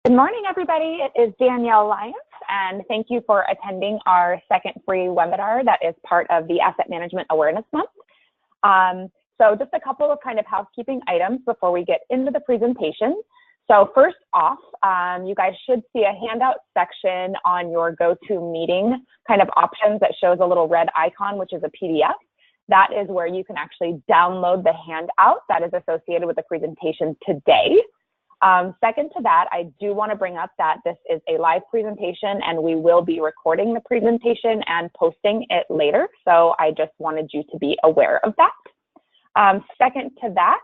Good morning, everybody. It is Danielle Lyons, and thank you for attending our second free webinar that is part of the Asset Management Awareness Month. So just a couple of kind of housekeeping items before we get into the presentation. So first off, you guys should see a handout section on your GoToMeeting kind of options that shows a little red icon, which is a PDF. That is where you can actually download the handout that is associated with the presentation today. Second to that, I do want to bring up that this is a live presentation and we will be recording the presentation and posting it later. So I just wanted you to be aware of that. Second to that,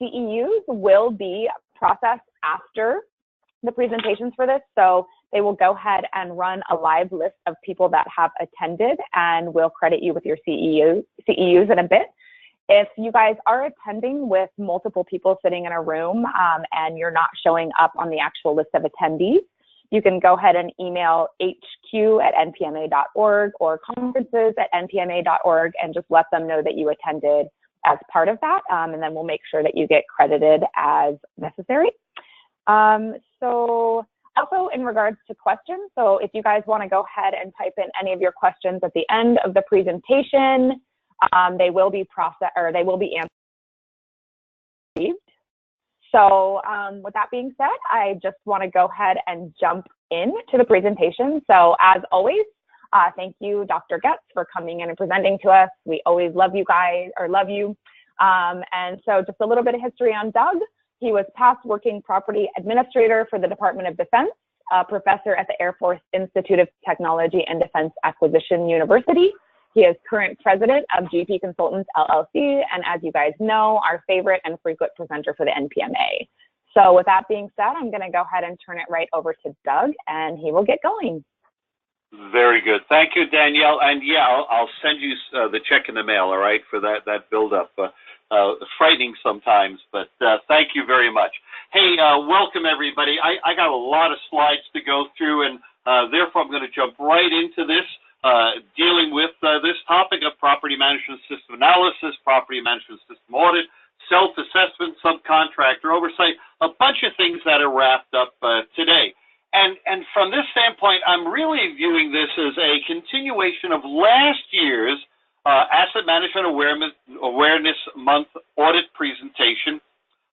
CEUs will be processed after the presentations for this. So they will go ahead and run a live list of people that have attended and will credit you with your CEUs in a bit. If you guys are attending with multiple people sitting in a room and you're not showing up on the actual list of attendees, you can go ahead and email hq@npma.org or conferences@npma.org and just let them know that you attended as part of that, and then we'll make sure that you get credited as necessary. So also in regards to questions, so if you guys want to go ahead and type in any of your questions at the end of the presentation, they will be processed, or they will be answered. So with that being said, I just want to go ahead and jump into the presentation. So as always, thank you, Dr. Getz, for coming in and presenting to us. We always love you guys, or love you. And so just a little bit of history on Doug. He was past working property administrator for the Department of Defense, professor at the Air Force Institute of Technology and Defense Acquisition University. He is current president of GP Consultants, LLC, and as you guys know, our favorite and frequent presenter for the NPMA. So with that being said, I'm going to go ahead and turn it right over to Doug, and he will get going. Very good. Thank you, Danielle. And yeah, I'll send you the check in the mail, all right, for that build-up. Frightening sometimes, but thank you very much. Hey, welcome, everybody. I got a lot of slides to go through, and therefore I'm going to jump right into this. Dealing with this topic of property management system analysis, property management system audit, self-assessment, subcontractor oversight, a bunch of things that are wrapped up today. And from this standpoint, I'm really viewing this as a continuation of last year's Asset Management Awareness Month audit presentation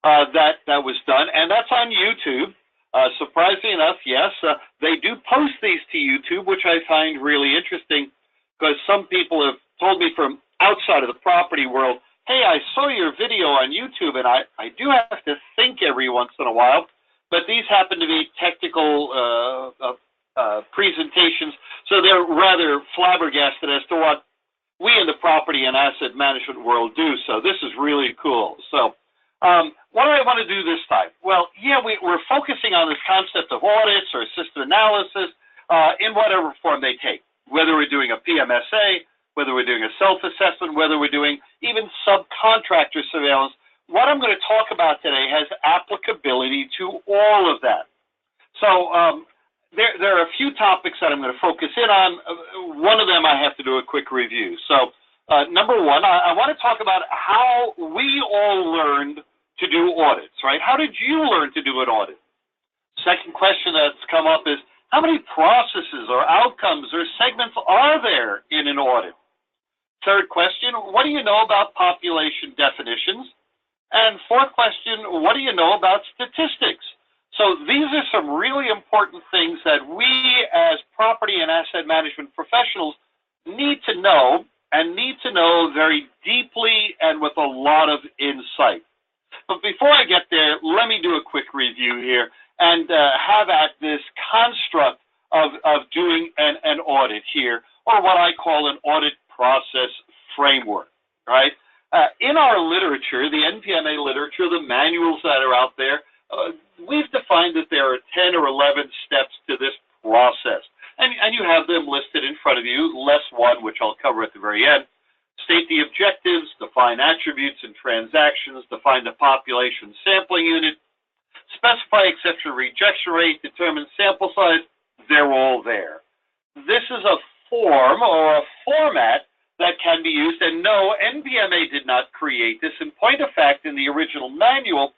that was done, and that's on YouTube. Surprisingly enough, yes, they do post these to YouTube, which I find really interesting because some people have told me from outside of the property world, hey, I saw your video on YouTube, and I do have to think every once in a while, but these happen to be technical presentations, so they're rather flabbergasted as to what we in the property and asset management world do, so this is really cool. So what do I want to do this time? Well, yeah, we're focusing on this concept of audits or system analysis in whatever form they take, whether we're doing a PMSA, whether we're doing a self-assessment, whether we're doing even subcontractor surveillance. What I'm going to talk about today has applicability to all of that. So there are a few topics that I'm going to focus in on. One of them I have to do a quick review. So number one, I want to talk about how we all learned to do audits, right? How did you learn to do an audit? Second question that's come up is, how many processes or outcomes or segments are there in an audit? Third question, what do you know about population definitions? And fourth question, what do you know about statistics? So these are some really important things that we as property and asset management professionals need to know, and need to know very deeply and with a lot of insight. But before I get there, let me do a quick review here and have at this construct of doing an audit here, or what I call an audit process framework, right? In our literature, the NPMA literature, the manuals that are out there, we've defined that there are 10 or 11 steps to this process. And you have them listed in front of you, less one, which I'll cover at the very end. State the objectives, define attributes and transactions, define the population sampling unit, specify exception rejection rate, determine sample size. They're all there. This is a form or a format that can be used, and no, NPMA did not create this. In point of fact, in the original manual,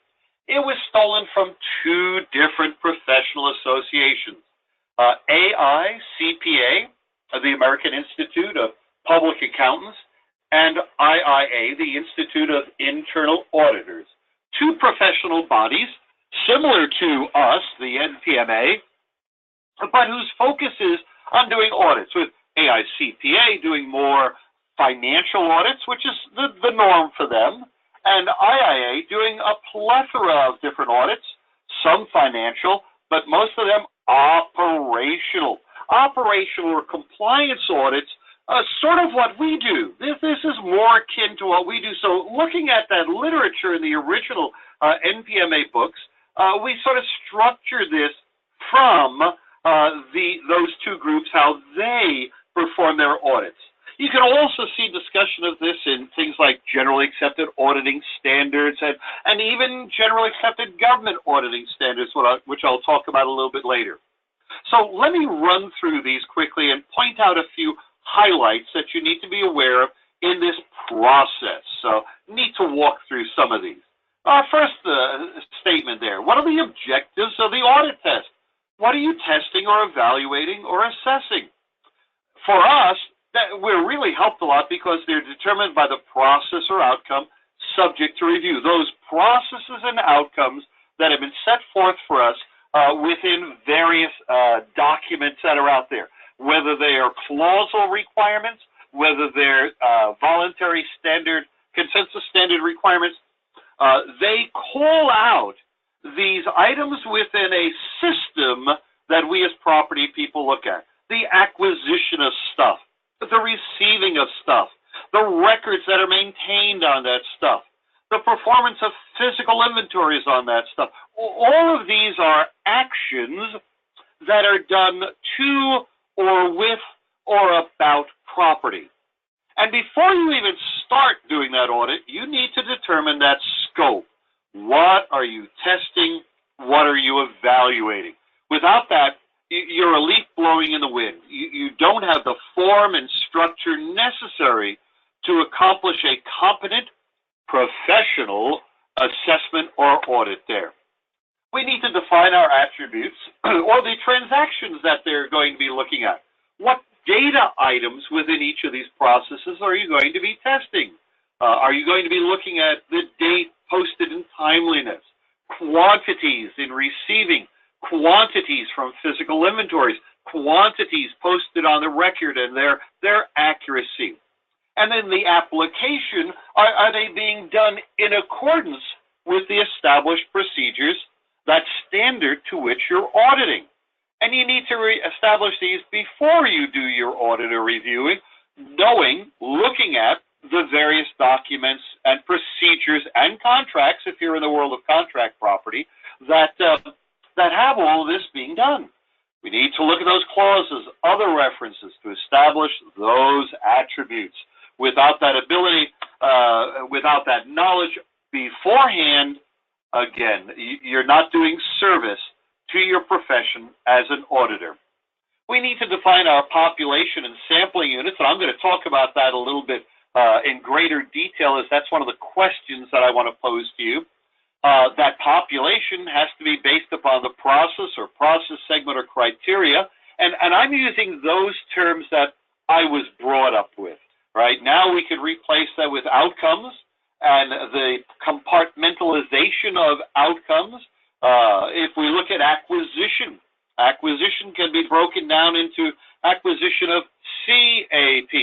It was stolen from two different professional associations, AICPA, the American Institute of Public Accountants, and IIA, the Institute of Internal Auditors, two professional bodies similar to us, the NPMA, but whose focus is on doing audits, with AICPA doing more financial audits, which is the norm for them, and IIA doing a plethora of different audits, some financial, but most of them operational. Operational or compliance audits, sort of what we do. This is more akin to what we do. So looking at that literature in the original NPMA books, we sort of structure this from those two groups, how they perform their audits. You can also see discussion of this in things like generally accepted auditing standards and even generally accepted government auditing standards, which I'll talk about a little bit later. So let me run through these quickly and point out a few highlights that you need to be aware of in this process. So need to walk through some of these. First statement there, what are the objectives of the audit test? What are you testing or evaluating or assessing? For us, we're really helped a lot because they're determined by the process or outcome subject to review. Those processes and outcomes that have been set forth for us within various documents that are out there, whether they are clausal requirements, whether they're voluntary standard, consensus standard requirements, they call out these items within a system that we as property people look at. The acquisition of stuff, the receiving of stuff, the records that are maintained on that stuff, the performance of physical inventories on that stuff. All of these are actions that are done to or with or about property. And before you even start doing that audit, you need to determine that scope. What are you testing? What are you evaluating? Without that, you're a leaf blowing in the wind. You don't have the form and structure necessary to accomplish a competent, professional assessment or audit there. We need to define our attributes or the transactions that they're going to be looking at. What data items within each of these processes are you going to be testing? Are you going to be looking at the date posted and timeliness, quantities in receiving, quantities from physical inventories, quantities posted on the record and their accuracy? And then the application, are they being done in accordance with the established procedures, that standard to which you're auditing? And you need to establish these before you do your audit or reviewing, looking at the various documents and procedures and contracts, if you're in the world of contract property, that have all of this being done. We need to look at those clauses, other references to establish those attributes. Without that ability, without that knowledge beforehand, again, you're not doing service to your profession as an auditor. We need to define our population and sampling units, and I'm going to talk about that a little bit in greater detail, as that's one of the questions that I want to pose to you. That population has to be based upon the process or process segment or criteria, and I'm using those terms that I was brought up with. Right now, we could replace that with outcomes and the compartmentalization of outcomes. If we look at acquisition, acquisition can be broken down into acquisition of CAP,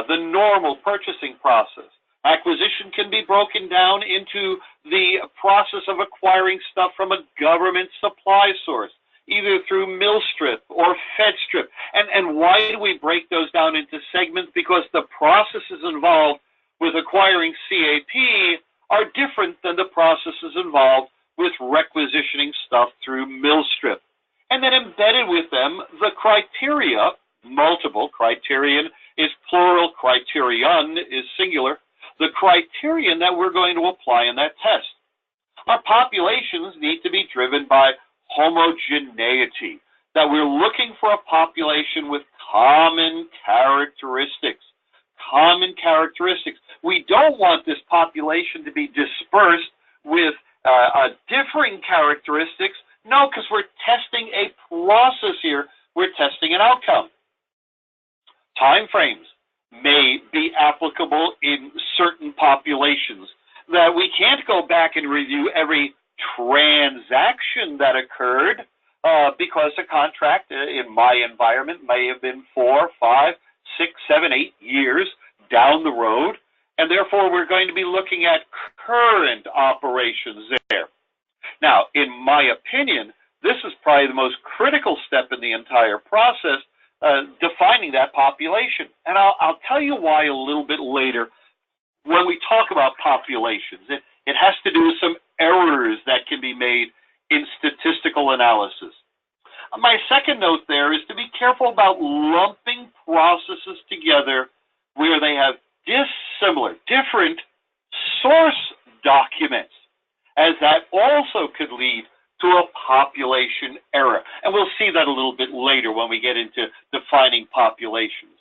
the normal purchasing process. Acquisition can be broken down into the process of acquiring stuff from a government supply source, either through Millstrip or FedStrip. And why do we break those down into segments? Because the processes involved with acquiring CAP are different than the processes involved with requisitioning stuff through Millstrip. And then embedded with them, the criteria, multiple, criterion is plural, criterion is singular, the criterion that we're going to apply in that test. Our populations need to be driven by homogeneity, that we're looking for a population with common characteristics. Common characteristics. We don't want this population to be dispersed with Differing characteristics? No, because we're testing a process here. We're testing an outcome. Time frames may be applicable in certain populations, that we can't go back and review every transaction that occurred because a contract in my environment may have been 4, 5, 6, 7, 8 years down the road, and therefore we're going to be looking at current operations there. Now, in my opinion, this is probably the most critical step in the entire process, defining that population. And I'll tell you why a little bit later when we talk about populations. It has to do with some errors that can be made in statistical analysis. My second note there is to be careful about lumping processes together where they have dissimilar, different source documents, as that also could lead to a population error. And we'll see that a little bit later when we get into defining populations.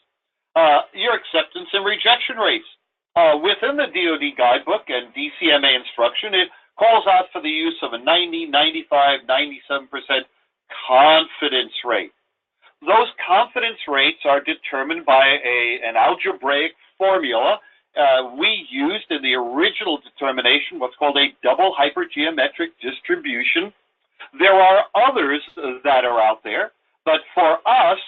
Your acceptance and rejection rates. Within the DoD guidebook and DCMA instruction, it calls out for the use of a 90, 95, 97% confidence rate. Those confidence rates are determined by an algebraic formula we used in the original determination, what's called a double hypergeometric distribution. There are others that are out there, but for us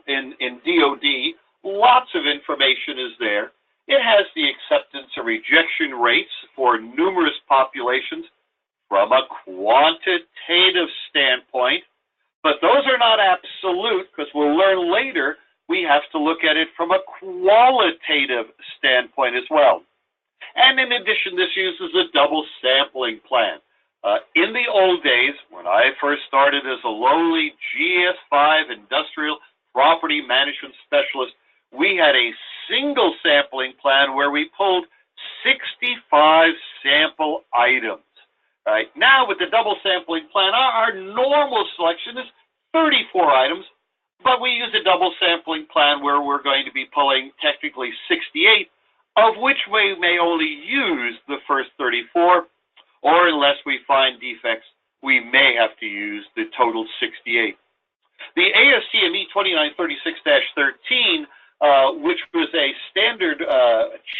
in DoD, lots of information is there. It has the acceptance or rejection rates for numerous populations from a quantitative standpoint, but those are not absolute, because we'll learn later we have to look at it from a qualitative standpoint as well. And in addition, this uses a double sampling plan. In the old days, when I first started as a lowly GS5 industrial property management specialist, we had a single sampling plan where we pulled 65 sample items. Right now, with the double sampling plan, our normal selection is 34 items, but we use a double sampling plan where we're going to be pulling technically 68, of which we may only use the first 34, or unless we find defects, we may have to use the total 68. The ASTME 2936-13, which was a standard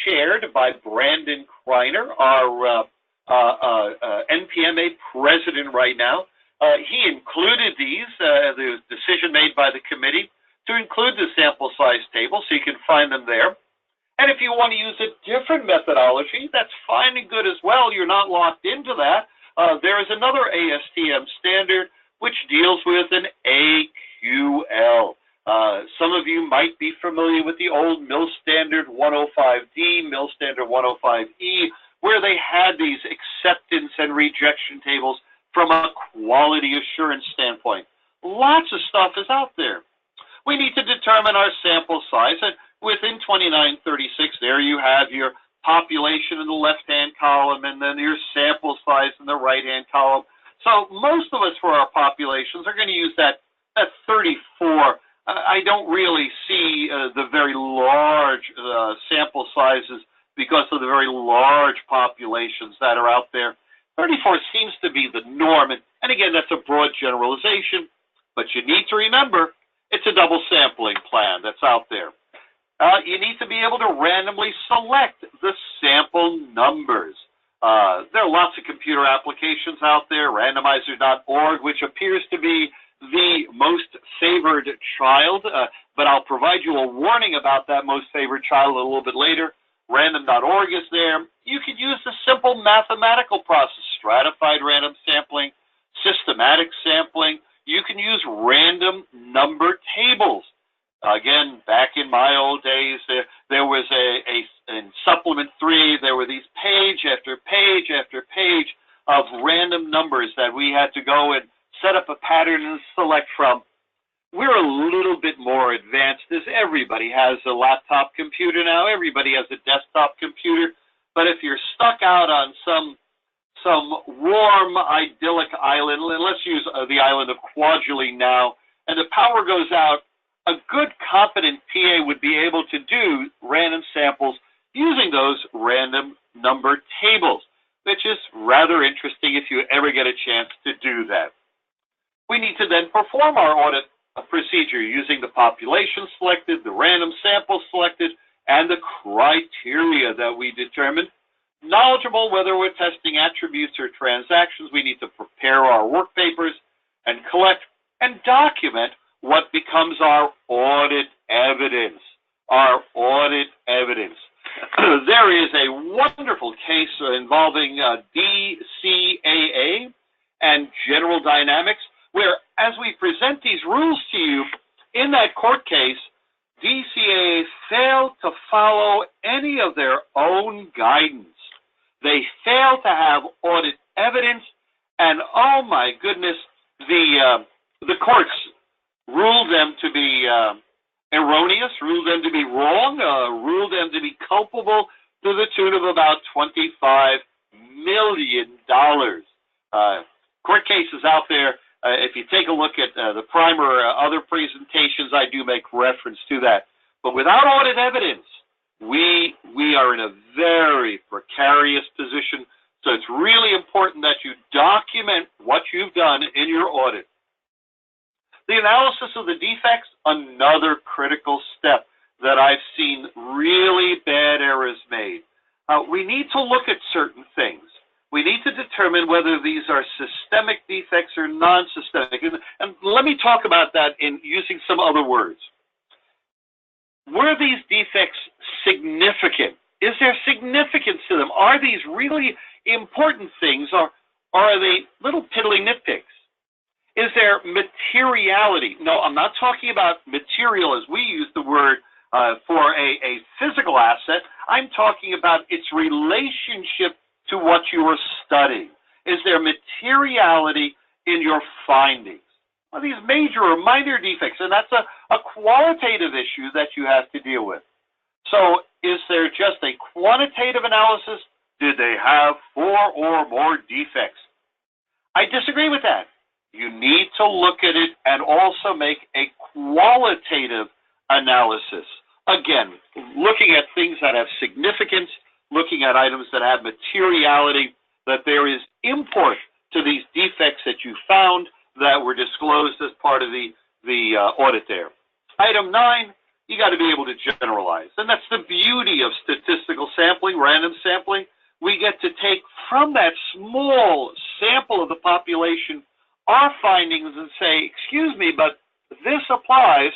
chaired by Brandon Kreiner, our NPMA president right now. He included these, the decision made by the committee, to include the sample size table, so you can find them there. And if you want to use a different methodology, that's fine and good as well. You're not locked into that. There is another ASTM standard which deals with an AQL. Some of you might be familiar with the old Mill Standard 105D, Mill Standard 105E, where they had these acceptance and rejection tables from a quality assurance standpoint. Lots of stuff is out there. We need to determine our sample size, and within 2936, there you have your population in the left-hand column, and then your sample size in the right-hand column. So most of us for our populations are going to use that 34. I don't really see the very large sample sizes because of the very large populations that are out there. 34 seems to be the norm, and again, that's a broad generalization, but you need to remember it's a double sampling plan that's out there. You need to be able to randomly select the sample numbers. There are lots of computer applications out there, randomizer.org, which appears to be the most favored child, but I'll provide you a warning about that most favored child a little bit later. Random.org is there. You could use the simple mathematical process, stratified random sampling, systematic sampling. You can use random number tables. Again, back in my old days, there was in Supplement 3, there were these page after page after page of random numbers that we had to go and set up a pattern and select from. We're a little bit more advanced as everybody has a laptop computer now. Everybody has a desktop computer. But if you're stuck out on some warm, idyllic island, let's use the island of Kwajalein now, and the power goes out, a good, competent PA would be able to do random samples using those random number tables. which is rather interesting if you ever get a chance to do that. We need to then perform our audit procedure using the population selected, the random sample selected, and the criteria that we determined. Knowledgeable whether we're testing attributes or transactions, we need to prepare our work papers and collect and document what becomes our audit evidence. Our audit evidence. There is a wonderful case involving DCAA and General Dynamics, where as we present these rules to you, in that court case, DCAA failed to follow any of their own guidance. They failed to have audit evidence, and oh my goodness, the courts ruled them to be erroneous, ruled them to be wrong, ruled them to be culpable to the tune of about $25 million. Court cases out there, if you take a look at the primer or other presentations, I do make reference to that. But without audit evidence, we are in a very precarious position. So it's really important that you document what you've done in your audit. The analysis of the defects, another critical step that I've seen really bad errors made. We need to look at certain things. We need to determine whether these are systemic defects or non-systemic. And let me talk about that in using some other words. Were these defects significant? Is there significance to them? Are these really important things, or are they little piddly nitpicks? Is there materiality? No, I'm not talking about material as we use the word for a physical asset. I'm talking about its relationship to what you are studying. Is there materiality in your findings? Well, these major or minor defects, and that's a qualitative issue that you have to deal with. So is there just a quantitative analysis? Did they have 4 or more defects? I disagree with that. You need to look at it and also make a qualitative analysis. Again, looking at things that have significance, looking at items that have materiality, that there is import to these defects that you found that were disclosed as part of the audit there. Item 9, you got to be able to generalize. And that's the beauty of statistical sampling, random sampling. We get to take from that small sample of the population our findings and say, excuse me, but this applies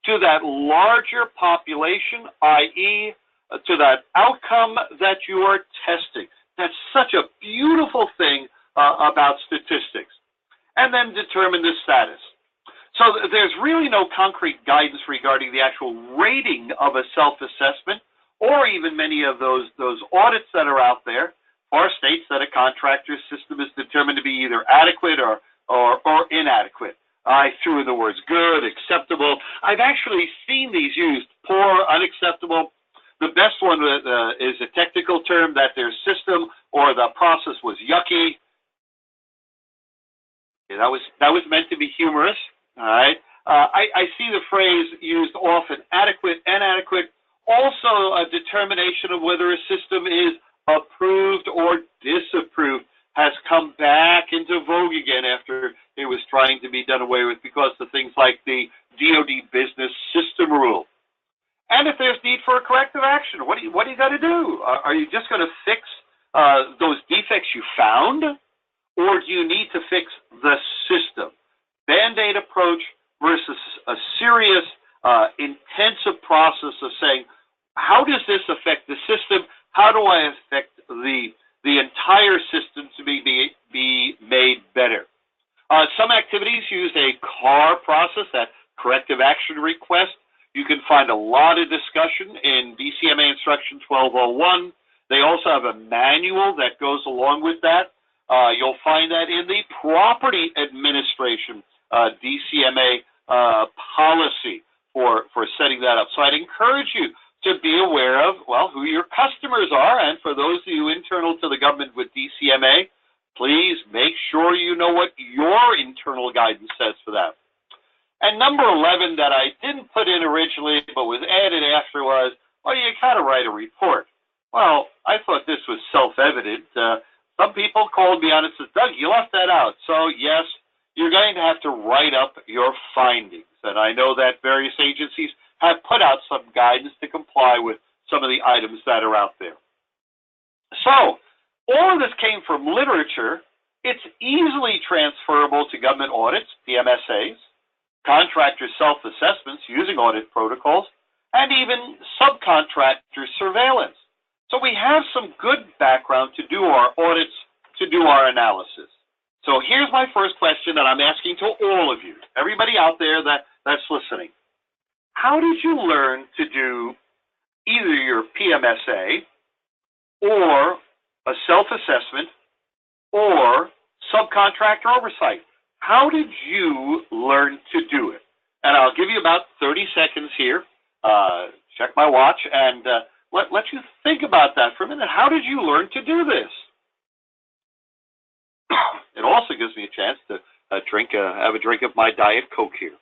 to that larger population, i.e., to that outcome that you are testing. That's such a beautiful thing about statistics. And then determine the status. So there's really no concrete guidance regarding the actual rating of a self-assessment, or even many of those audits that are out there or states that a contractor's system is determined to be either adequate or inadequate. I threw in the words good, acceptable. I've actually seen these used, poor, unacceptable. The best one is a technical term that their system or the process was yucky. Yeah, that was meant to be humorous. All right. I see the phrase used often, adequate, inadequate. Also, a determination of whether a system is approved or disapproved has come back into vogue again after it was trying to be done away with because of things like the DoD business system rule. And if there's need for a corrective action, what do you got to do? Are you just going to fix those defects you found, or do you need to fix the system? Band-aid approach versus a serious, intensive process of saying, how does this affect the system? How do I affect the entire system to be made better? Some activities use a CAR process, that corrective action request. You can find a lot of discussion in DCMA Instruction 1201. They also have a manual that goes along with that. You'll find that in the Property Administration DCMA policy for setting that up. So I'd encourage you to be aware of, well, who your customers are, and for those of you internal to the government with DCMA, please make sure you know what your internal guidance says for that. And number 11 that I didn't put in originally but was added after was, well, you got to write a report. Well, I thought this was self-evident. Some people called me on it and said, Doug, you left that out. So yes, you're going to have to write up your findings. And I know that various agencies have put out some guidance to comply with some of the items that are out there. So all of this came from literature. It's easily transferable to government audits, PMSAs, contractor self-assessments using audit protocols, and even subcontractor surveillance. So we have some good background to do our audits, to do our analysis. So here's my first question that I'm asking to all of you, everybody out there that's listening. How did you learn to do either your PMSA or a self-assessment or subcontractor oversight? How did you learn to do it? And I'll give you about 30 seconds here. Check my watch and let you think about that for a minute. How did you learn to do this? It also gives me a chance to have a drink of my Diet Coke here.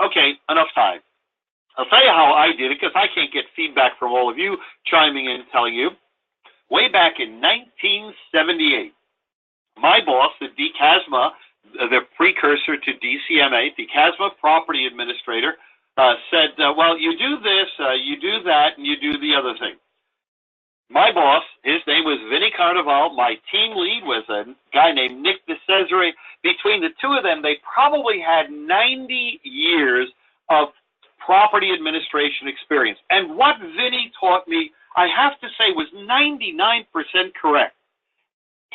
Okay, enough time. I'll tell you how I did it because I can't get feedback from all of you chiming in and telling you. Way back in 1978, my boss, the DCASMA, the precursor to DCMA, DCASMA Property Administrator, said, well, you do this, you do that, and you do the other thing. My boss, his name was Vinny Carnival. My team lead was a guy named Nick DeCesare. Between the two of them, they probably had 90 years of property administration experience. And what Vinny taught me, I have to say, was 99% correct.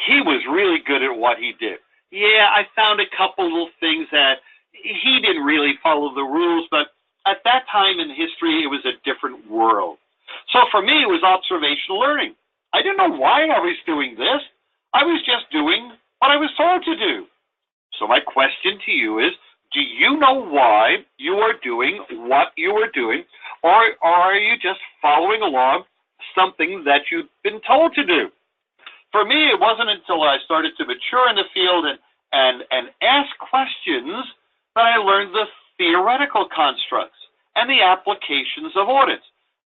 He was really good at what he did. Yeah, I found a couple little things that he didn't really follow the rules, but at that time in history, it was a different world. So for me, it was observational learning. I didn't know why I was doing this. I was just doing what I was told to do. So my question to you is, do you know why you are doing what you are doing, or are you just following along something that you've been told to do? For me, it wasn't until I started to mature in the field and ask questions that I learned the theoretical constructs and the applications of audits.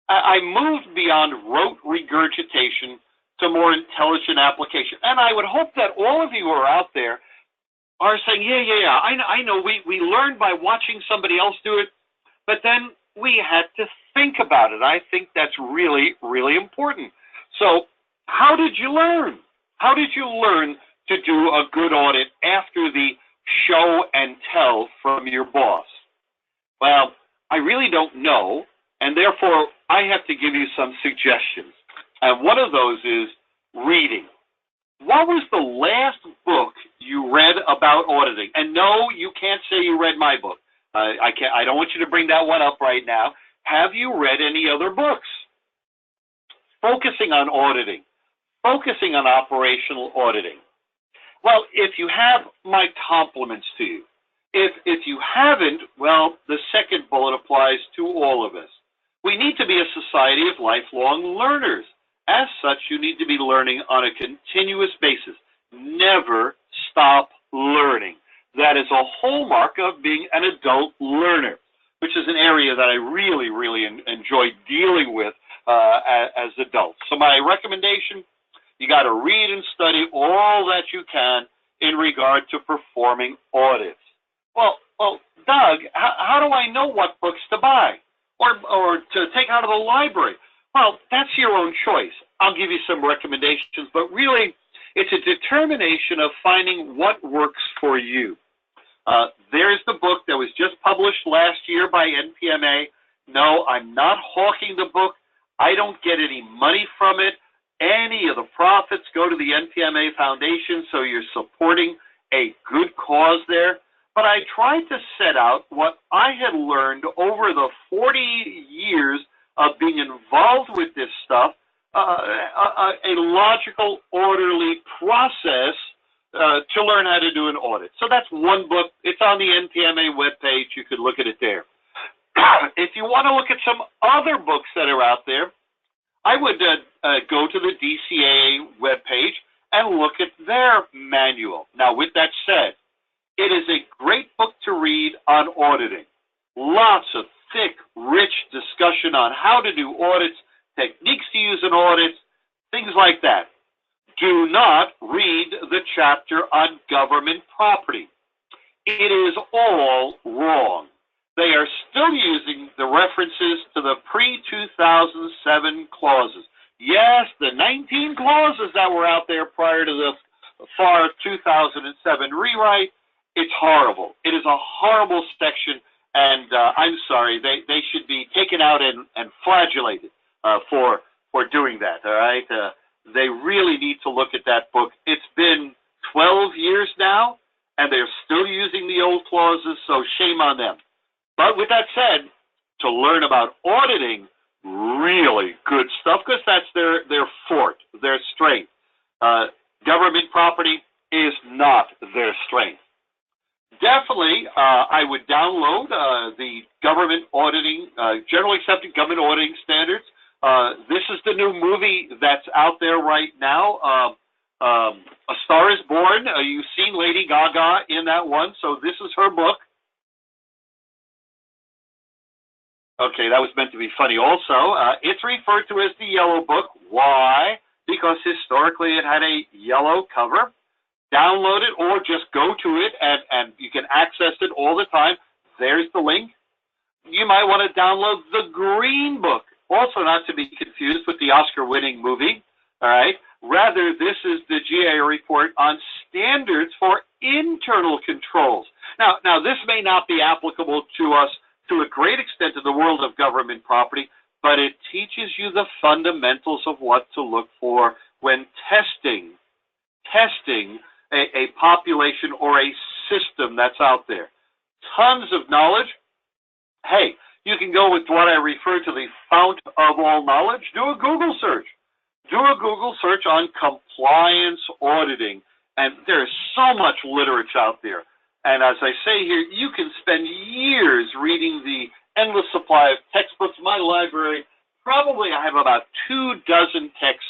I moved beyond rote regurgitation to more intelligent application. And I would hope that all of you who are out there are saying, yeah, I know we learned by watching somebody else do it, but then we had to think about it. I think that's really, really important. So how did you learn? How did you learn to do a good audit after the show and tell from your boss? Well, I really don't know, and therefore I have to give you some suggestions. And one of those is reading. What was the last book you read about auditing? And no, you can't say you read my book. I don't want you to bring that one up right now. Have you read any other books focusing on auditing, focusing on operational auditing? Well, if you have, my compliments to you. If you haven't, well, the second bullet applies to all of us. We need to be a society of lifelong learners. As such, you need to be learning on a continuous basis. Never stop learning. That is a hallmark of being an adult learner, which is an area that I really, really enjoy dealing with as adults. So my recommendation, you got to read and study all that you can in regard to performing audits. Well, Doug, how do I know what books to buy or to take out of the library? Well, that's your own choice. I'll give you some recommendations, but really, it's a determination of finding what works for you. There's the book that was just published last year by NPMA. No, I'm not hawking the book. I don't get any money from it. Any of the profits go to the NPMA Foundation, so you're supporting a good cause there. But I tried to set out what I had learned over the 40 years of being involved with this stuff, a logical, orderly process to learn how to do an audit. So that's one book. It's on the NPMA webpage. You could look at it there. If you want to look at some other books that are out there, I would go to the DCA webpage and look at their manual. Now, with that said, it is a great book to read on auditing. Lots of thick, rich discussion on how to do audits, techniques to use in audits, things like that. Do not read the chapter on government property. It is all wrong. They are still using the references to the pre-2007 clauses. Yes, the 19 clauses that were out there prior to the FAR 2007 rewrite, it's horrible. It is a horrible section, and I'm sorry, they should be taken out and flagellated for doing that, all right? They really need to look at that book. It's been 12 years now, and they're still using the old clauses, so shame on them. But with that said, to learn about auditing, really good stuff, because that's their fort, their strength. Government property is not their strength. Definitely, I would download the government auditing, generally accepted government auditing standards. This is the new movie that's out there right now. A Star is Born. You've seen Lady Gaga in that one, so this is her book. Okay, that was meant to be funny also. It's referred to as the Yellow Book. Why? Because historically it had a yellow cover. Download it or just go to it and you can access it all the time. There's the link. You might want to download the Green Book, also not to be confused with the Oscar-winning movie, all right? Rather, this is the GA report on standards for internal controls. Now this may not be applicable to us to a great extent in the world of government property, but it teaches you the fundamentals of what to look for when testing a population or a system that's out there. Tons of knowledge. Hey, you can go with what I refer to the fount of all knowledge. Do a Google search. Do a Google search on compliance auditing, and there's so much literature out there. And as I say here, you can spend years reading the endless supply of textbooks. My library, probably I have about 24 texts,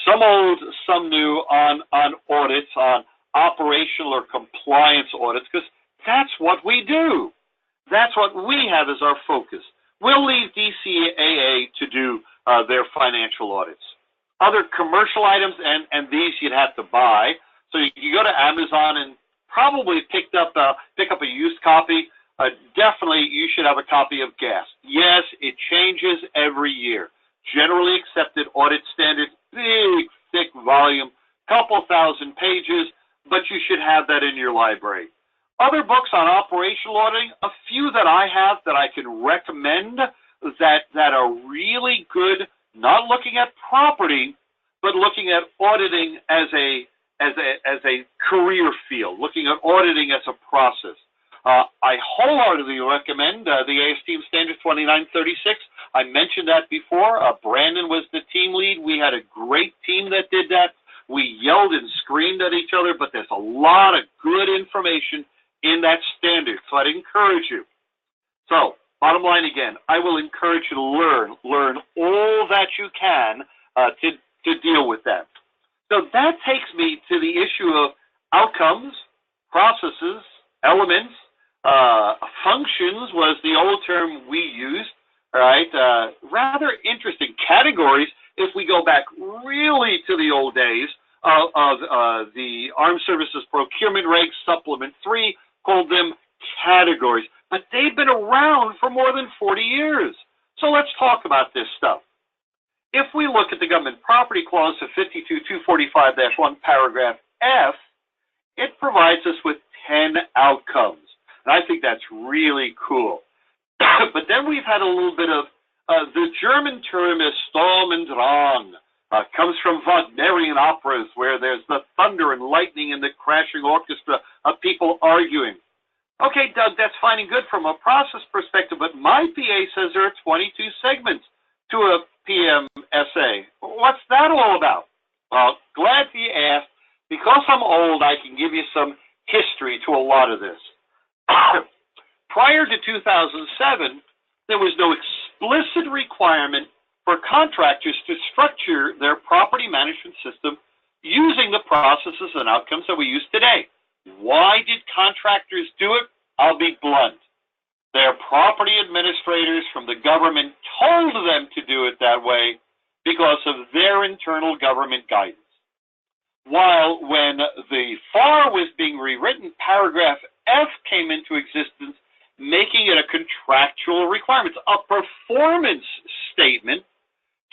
some old, some new, on audits, on operational or compliance audits, because that's what we do. That's what we have as our focus. We'll leave DCAA to do their financial audits. Other commercial items, and these you'd have to buy. So you go to Amazon and probably pick up a used copy. Definitely you should have a copy of gas. Yes, it changes every year. Generally accepted audit standards, big, thick volume, couple thousand pages, but you should have that in your library. Other books on operational auditing, a few that I have that I can recommend that are really good, not looking at property, but looking at auditing as a career field, looking at auditing as a process. I wholeheartedly recommend the ASTM Standard 2936. I mentioned that before. Brandon was the team lead. We had a great team that did that. We yelled and screamed at each other, but there's a lot of good information in that standard, so I'd encourage you. So, bottom line again, I will encourage you to learn all that you can to deal with that. So that takes me to the issue of outcomes, processes, elements, functions was the old term we used, all right? Rather interesting categories if we go back really to the old days of the Armed Services Procurement Regs Supplement 3, called them categories. But they've been around for more than 40 years. So let's talk about this stuff. If we look at the Government Property Clause of 52-245-1, paragraph F, it provides us with 10 outcomes. And I think that's really cool. But then we've had a little bit of, the German term is Sturm und Drang. Comes from Wagnerian operas where there's the thunder and lightning and the crashing orchestra of people arguing. Okay, Doug, that's fine and good from a process perspective, but my PA says there are 22 segments to a PMSA. What's that all about? Well, glad you asked. Because I'm old, I can give you some history to a lot of this. Prior to 2007, there was no explicit requirement for contractors to structure their property management system using the processes and outcomes that we use today. Why did contractors do it? I'll be blunt. Their property administrators from the government told them to do it that way because of their internal government guidance. While when the FAR was being rewritten, paragraph F came into existence, making it a contractual requirement, a performance statement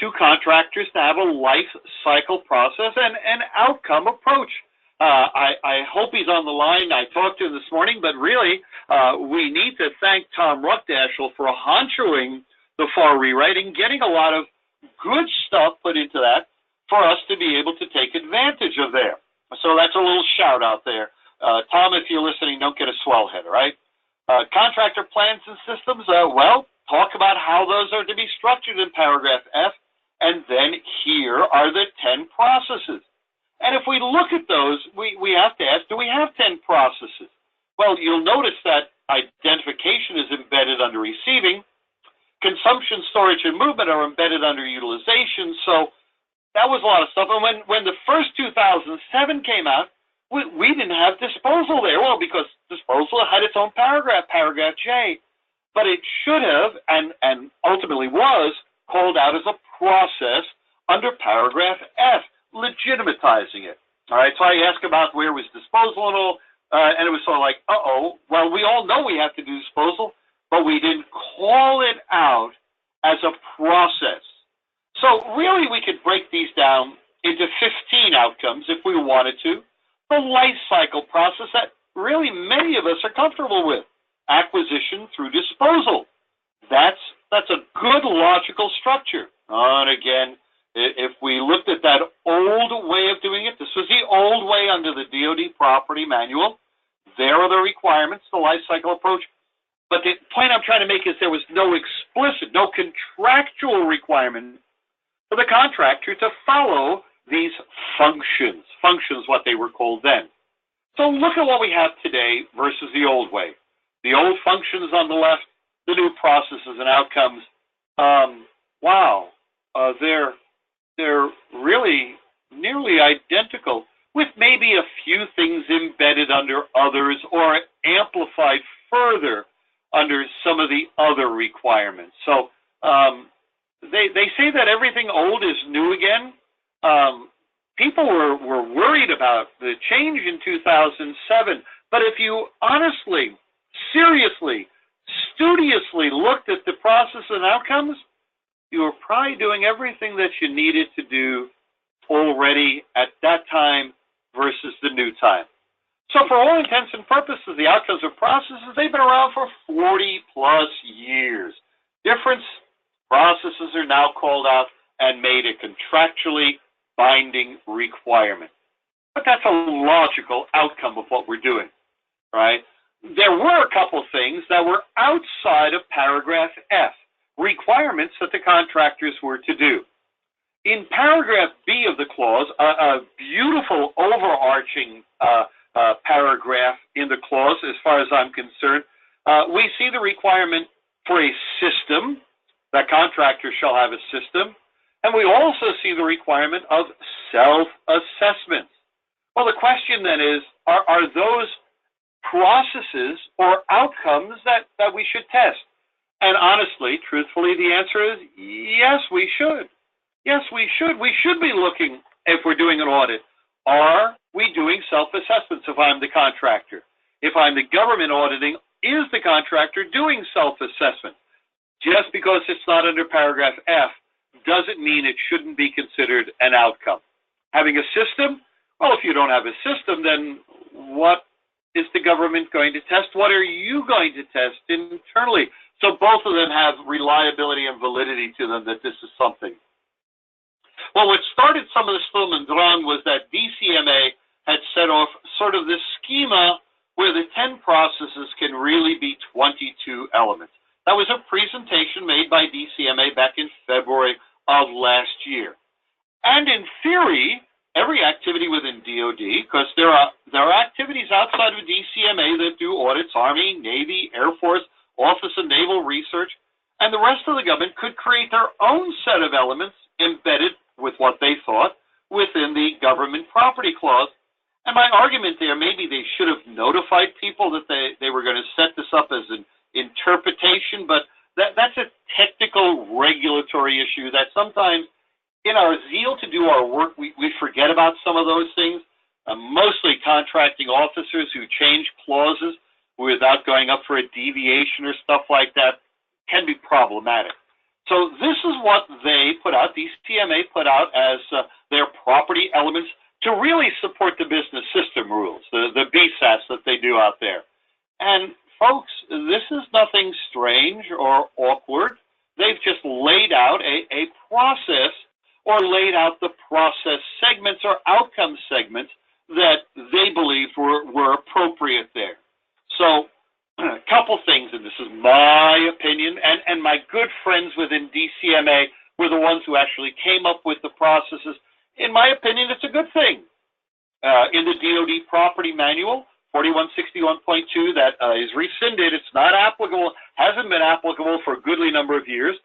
to contractors to have a life cycle process and an outcome approach. I hope he's on the line. I talked to him this morning, but really, we need to thank Tom Ruckdashel for honchoing the FAR rewriting, getting a lot of good stuff put into that for us to be able to take advantage of there. So that's a little shout out there. Tom, if you're listening, don't get a swell head, all right? Contractor plans and systems, well, talk about how those are to be structured in paragraph F, and then here are the 10 processes. And if we look at those, we have to ask, do we have 10 processes? Well, you'll notice that identification is embedded under receiving, consumption, storage, and movement are embedded under utilization, so that was a lot of stuff. And when the first 2007 came out, we didn't have disposal there. Well, because disposal had its own paragraph, paragraph J, but it should have, and ultimately was, called out as a process under paragraph F, legitimatizing it. All right, so I asked about where was disposal and all, and it was sort of like, well, we all know we have to do disposal, but we didn't call it out as a process. So really, we could break these down into 15 outcomes if we wanted to. The life cycle process that really many of us are comfortable with, acquisition through disposal. That's a good logical structure. And again, if we looked at that old way of doing it, this was the old way under the DoD property manual. There are the requirements, the life cycle approach. But the point I'm trying to make is there was no explicit, no contractual requirement for the contractor to follow these functions. Functions, what they were called then. So look at what we have today versus the old way. The old functions on the left, the new processes and outcomes. Wow, they're really nearly identical, with maybe a few things embedded under others or amplified further under some of the other requirements. So they say that everything old is new again. People were worried about the change in 2007, but if you honestly, seriously, studiously looked at the process and outcomes, you were probably doing everything that you needed to do already at that time versus the new time. So for all intents and purposes, the outcomes of processes, they've been around for 40 plus years. Difference, processes are now called out and made a contractually binding requirement. But that's a logical outcome of what we're doing, right? There were a couple things that were outside of paragraph F, requirements that the contractors were to do. In paragraph B of the clause, a beautiful overarching paragraph in the clause, as far as I'm concerned, we see the requirement for a system, that contractors shall have a system, and we also see the requirement of self-assessments. Well, the question then is, are those processes or outcomes that we should test? And honestly, truthfully, the answer is yes, we should. Yes, we should. We should be looking, if we're doing an audit, are we doing self-assessments if I'm the contractor? If I'm the government auditing, is the contractor doing self-assessment? Just because it's not under paragraph F doesn't mean it shouldn't be considered an outcome. Having a system? Well, if you don't have a system, then what is the government going to test? What are you going to test internally? So both of them have reliability and validity to them that this is something. Well, what started some of the Sturm und Drang was that DCMA had set off sort of this schema where the 10 processes can really be 22 elements. That was a presentation made by DCMA back in February of last year. And in theory, every activity within DoD, because there are activities outside of DCMA that do audits, Army, Navy, Air Force, Office of Naval Research, and the rest of the government could create their own set of elements embedded with what they thought within the government property clause. And my argument there, maybe they should have notified people that they were going to set this up as an interpretive regulatory issue that sometimes in our zeal to do our work, we forget about some of those things. Mostly contracting officers who change clauses without going up for a deviation or stuff like that can be problematic. So this is what they put out, DCMA put out as their property elements to really support the business system rules, the BSAS that they do out there. And folks, this is nothing strange or awkward. They've just laid out a process or laid out the process segments or outcome segments that they believed were appropriate there. So a couple things, and this is my opinion, and my good friends within DCMA were the ones who actually came up with the processes. In my opinion, it's a good thing. In the DoD Property Manual, 4161.2, that is rescinded, it's not applicable, hasn't been applicable for a goodly number of years.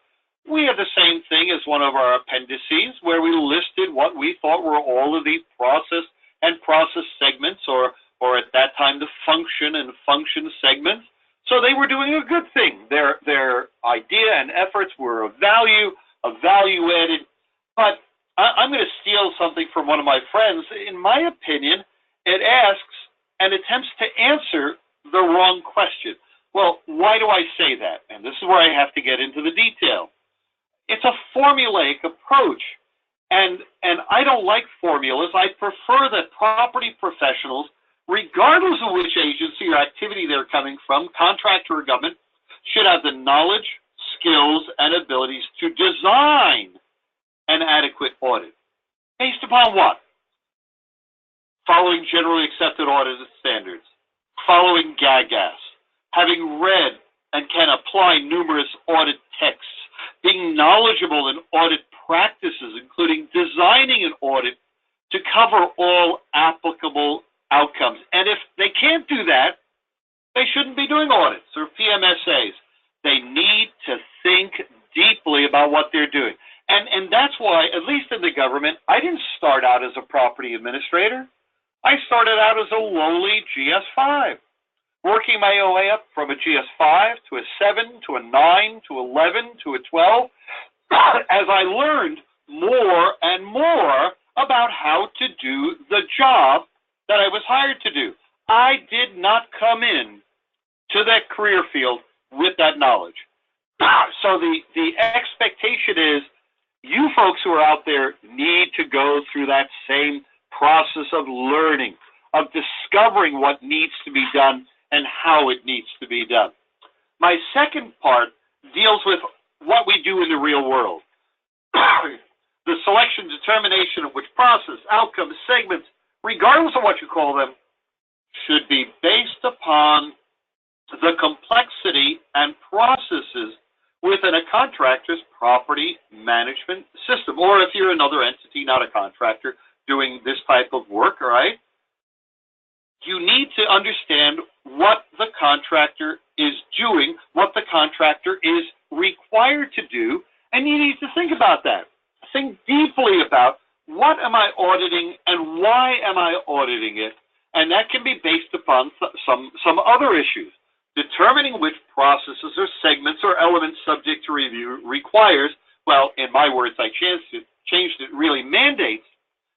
We have the same thing as one of our appendices where we listed what we thought were all of the process and process segments, or at that time the function and function segments. So they were doing a good thing. Their idea and efforts were of value added. But I'm going to steal something from one of my friends. In my opinion, it asks and attempts to answer the wrong question. Well, why do I say that? And this is where I have to get into the detail. It's a formulaic approach. And I don't like formulas. I prefer that property professionals, regardless of which agency or activity they're coming from, contractor or government, should have the knowledge, skills, and abilities to design an adequate audit. Based upon what? Following generally accepted audit standards, following GAGAS, having read and can apply numerous audit texts, being knowledgeable in audit practices, including designing an audit to cover all applicable outcomes. And if they can't do that, they shouldn't be doing audits or PMSAs. They need to think deeply about what they're doing. And that's why, at least in the government, I didn't start out as a property administrator. I started out as a lowly GS5, working my way up from a GS5 to a 7 to a 9 to 11 to a 12, as I learned more and more about how to do the job that I was hired to do. I did not come in to that career field with that knowledge. So the expectation is you folks who are out there need to go through that same process of learning, of discovering what needs to be done and how it needs to be done. My second part deals with what we do in the real world. The selection, determination of which process, outcomes, segments, regardless of what you call them, should be based upon the complexity and processes within a contractor's property management system. Or if you're another entity, not a contractor, doing this type of work, all right, you need to understand what the contractor is doing, what the contractor is required to do, and you need to think about that. Think deeply about what am I auditing and why am I auditing it, and that can be based upon some other issues. Determining which processes or segments or elements subject to review requires, well, in my words, I changed it, really mandates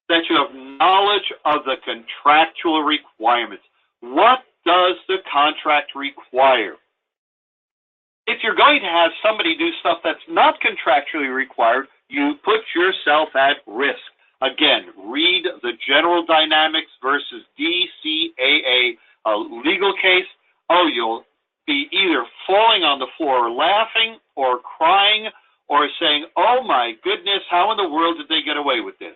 that you have knowledge of the contractual requirements. What does the contract require? If you're going to have somebody do stuff that's not contractually required, you put yourself at risk. Again, read the General Dynamics versus DCAA legal case. Oh, you'll be either falling on the floor laughing or crying or saying, oh my goodness, how in the world did they get away with this?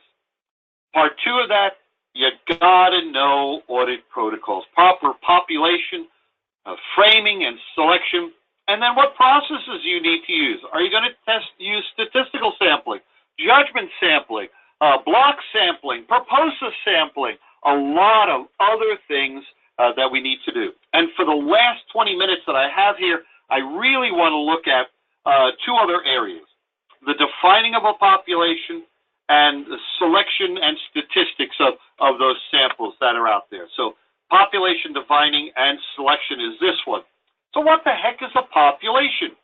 Part two of that, you gotta know audit protocols, proper population, framing and selection, and then what processes you need to use. Are you going to use statistical sampling, judgment sampling, block sampling, proposa sampling, a lot of other things that we need to do. And for the last 20 minutes that I have here, I really want to look at two other areas: the defining of a population and the selection and statistics of those samples that are out there. So population defining and selection is this one. So what the heck is a population?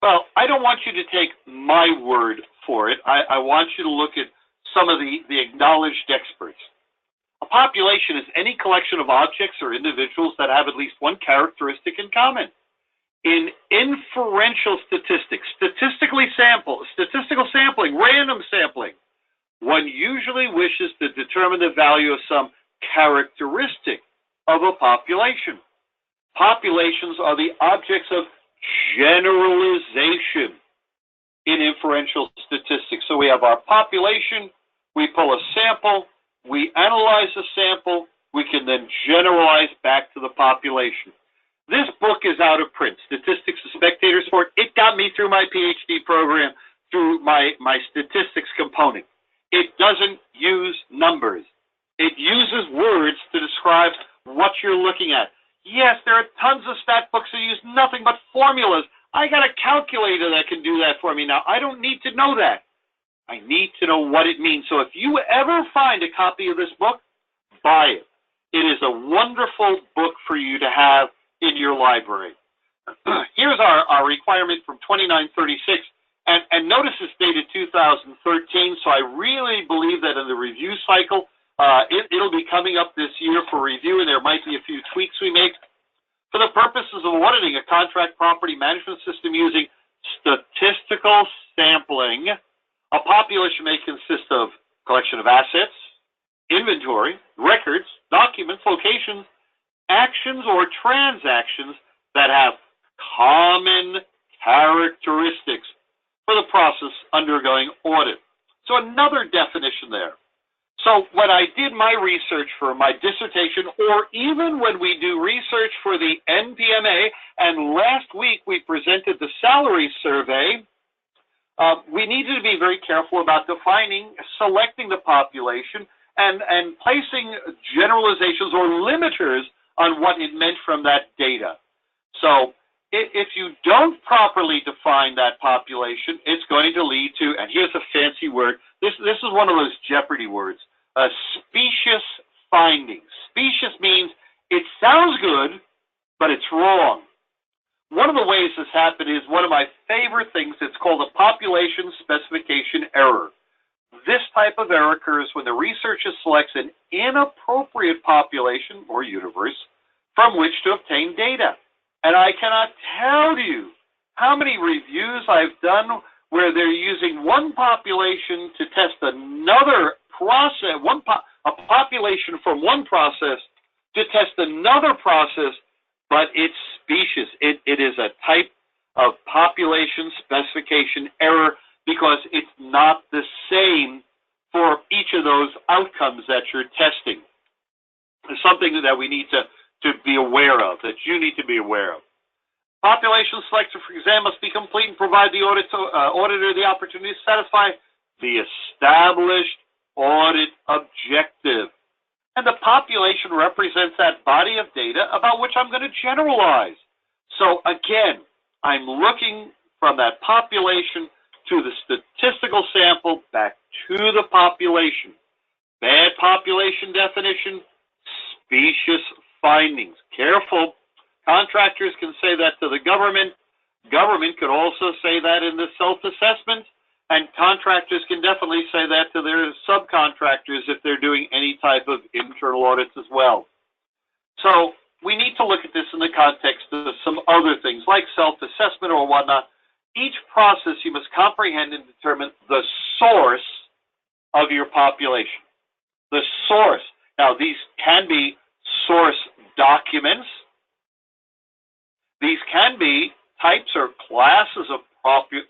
Well, I don't want you to take my word for it. I want you to look at some of the acknowledged experts. A population is any collection of objects or individuals that have at least one characteristic in common. In inferential statistics, statistical sampling, random sampling, one usually wishes to determine the value of some characteristic of a population. Populations are the objects of generalization in inferential statistics. So we have our population, we pull a sample, we analyze the sample, we can then generalize back to the population. This book is out of print, Statistics, the Spectator Sport. It got me through my PhD program, through my statistics component. It doesn't use numbers. It uses words to describe what you're looking at. Yes, there are tons of stat books that use nothing but formulas. I got a calculator that can do that for me now. I don't need to know that. I need to know what it means. So if you ever find a copy of this book, buy it. It is a wonderful book for you to have in your library. Here's our requirement from 2936. And notice it's dated 2013, so I really believe that in the review cycle, it'll be coming up this year for review, and there might be a few tweaks we make. For the purposes of auditing a contract property management system using statistical sampling, a population may consist of collection of assets, inventory, records, documents, locations, actions, or transactions that have common characteristics for the process undergoing audit. So another definition there. So when I did my research for my dissertation, or even when we do research for the NPMA, and last week we presented the salary survey, we needed to be very careful about defining, selecting the population, and placing generalizations or limiters on what it meant from that data. So if you don't properly define that population, it's going to lead to, and here's a fancy word, this is one of those Jeopardy words, specious findings. Specious means it sounds good, but it's wrong. One of the ways this happened is one of my favorite things. It's called a population specification error. This type of error occurs when the researcher selects an inappropriate population or universe from which to obtain data. And I cannot tell you how many reviews I've done where they're using one population to test another process, a population from one process to test another process, but it's specious. It is a type of population specification error because it's not the same for each of those outcomes that you're testing. It's something that we need to be aware of, that you need to be aware of. Population selection for exam must be complete and provide the auditor the opportunity to satisfy the established audit objective. And the population represents that body of data about which I'm going to generalize. So again, I'm looking from that population to the statistical sample back to the population. Bad population definition, specious findings. Careful. Contractors can say that to the government. Government could also say that in the self-assessment. And contractors can definitely say that to their subcontractors if they're doing any type of internal audits as well. So we need to look at this in the context of some other things like self-assessment or whatnot. Each process you must comprehend and determine the source of your population. The source. Now these can be source documents. These can be types or classes of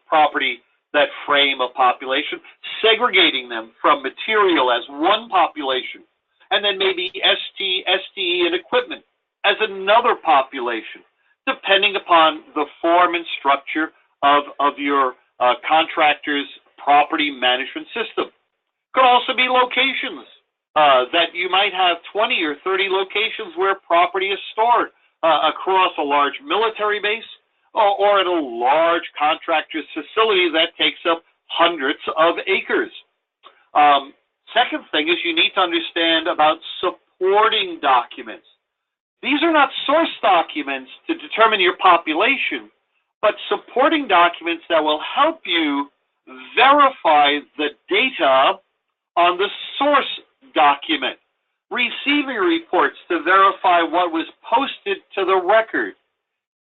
property that frame a population, segregating them from material as one population, and then maybe ST, STE, and equipment as another population, depending upon the form and structure of your contractor's property management system. Could also be locations that you might have 20 or 30 locations where property is stored across a large military base, or at a large contractor's facility that takes up hundreds of acres. Second thing is you need to understand about supporting documents. These are not source documents to determine your population, but supporting documents that will help you verify the data on the source document, receiving reports to verify what was posted to the record,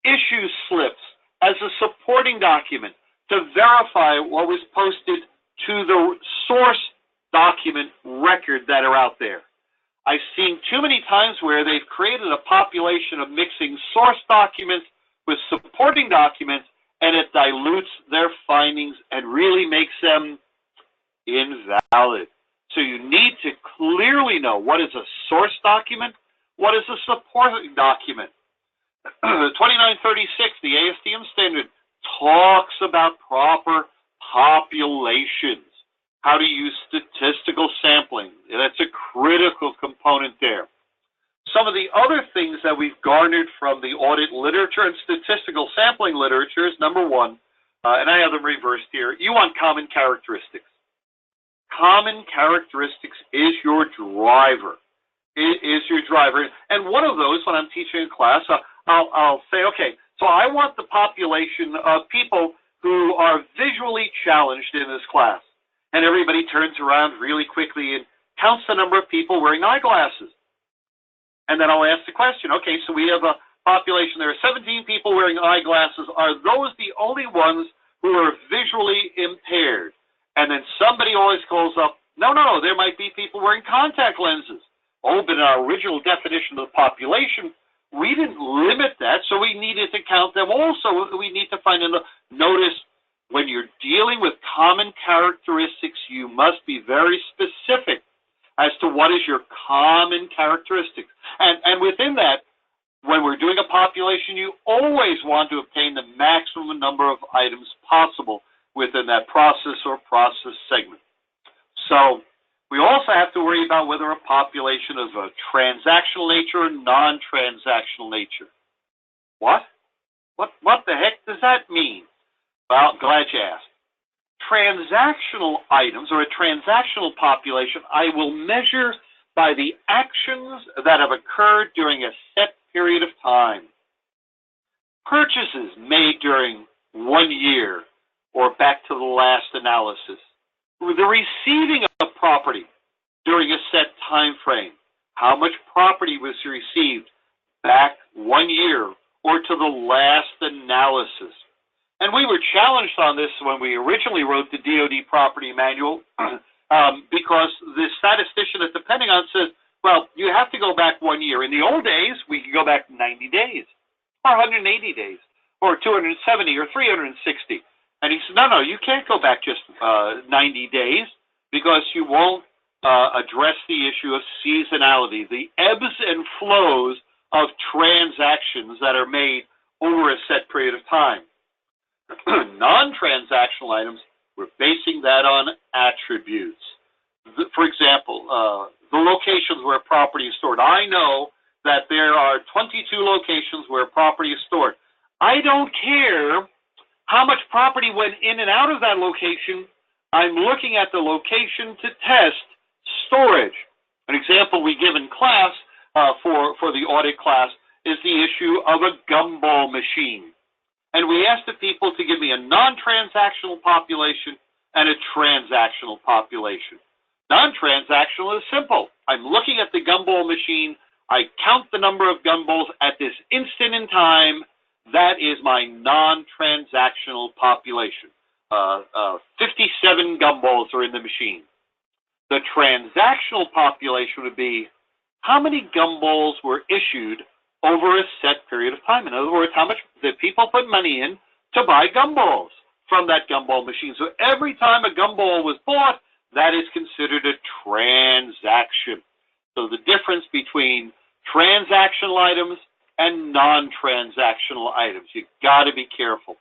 issue slips as a supporting document to verify what was posted to the source document record that are out there. I've seen too many times where they've created a population of mixing source documents with supporting documents, and it dilutes their findings and really makes them invalid. So you need to clearly know what is a source document, what is a supporting document. 2936, the ASTM standard, talks about proper populations, how to use statistical sampling. That's a critical component there. Some of the other things that we've garnered from the audit literature and statistical sampling literature is, number one, and I have them reversed here, you want common characteristics. Common characteristics is your driver. It is your driver. And one of those, when I'm teaching in class, I'll say, okay, so I want the population of people who are visually challenged in this class. And everybody turns around really quickly and counts the number of people wearing eyeglasses. And then I'll ask the question, okay, so we have a population, there are 17 people wearing eyeglasses. Are those the only ones who are visually impaired? And then somebody always calls up, no, there might be people wearing contact lenses. Oh, but in our original definition of the population, we didn't limit that, so we needed to count them also. We need to find a notice. When you're dealing with common characteristics, you must be very specific as to what is your common characteristics. And within that, when we're doing a population, you always want to obtain the maximum number of items possible within that process or process segment. So we also have to worry about whether a population is a transactional nature or non-transactional nature. What? What the heck does that mean? Well, glad you asked. Transactional items, or a transactional population, I will measure by the actions that have occurred during a set period of time. Purchases made during 1 year or back to the last analysis. The receiving of property during a set time frame. How much property was received back 1 year or to the last analysis? And we were challenged on this when we originally wrote the DoD property manual because the statistician at the Pentagon says, well, you have to go back 1 year. In the old days, we could go back 90 days or 180 days or 270 or 360. And he said, no, you can't go back just 90 days because you won't address the issue of seasonality, the ebbs and flows of transactions that are made over a set period of time. Non-transactional items, we're basing that on attributes. For example, the locations where property is stored. I know that there are 22 locations where property is stored. I don't care how much property went in and out of that location. I'm looking at the location to test storage. An example we give in class for the audit class is the issue of a gumball machine. And we asked the people to give me a non-transactional population and a transactional population. Non-transactional is simple. I'm looking at the gumball machine. I count the number of gumballs at this instant in time. That is my non-transactional population. 57 gumballs are in the machine. The transactional population would be how many gumballs were issued over a set period of time. In other words, how much the people put money in to buy gumballs from that gumball machine. So every time a gumball was bought, that is considered a transaction. So the difference between transactional items and non-transactional items. You've got to be careful,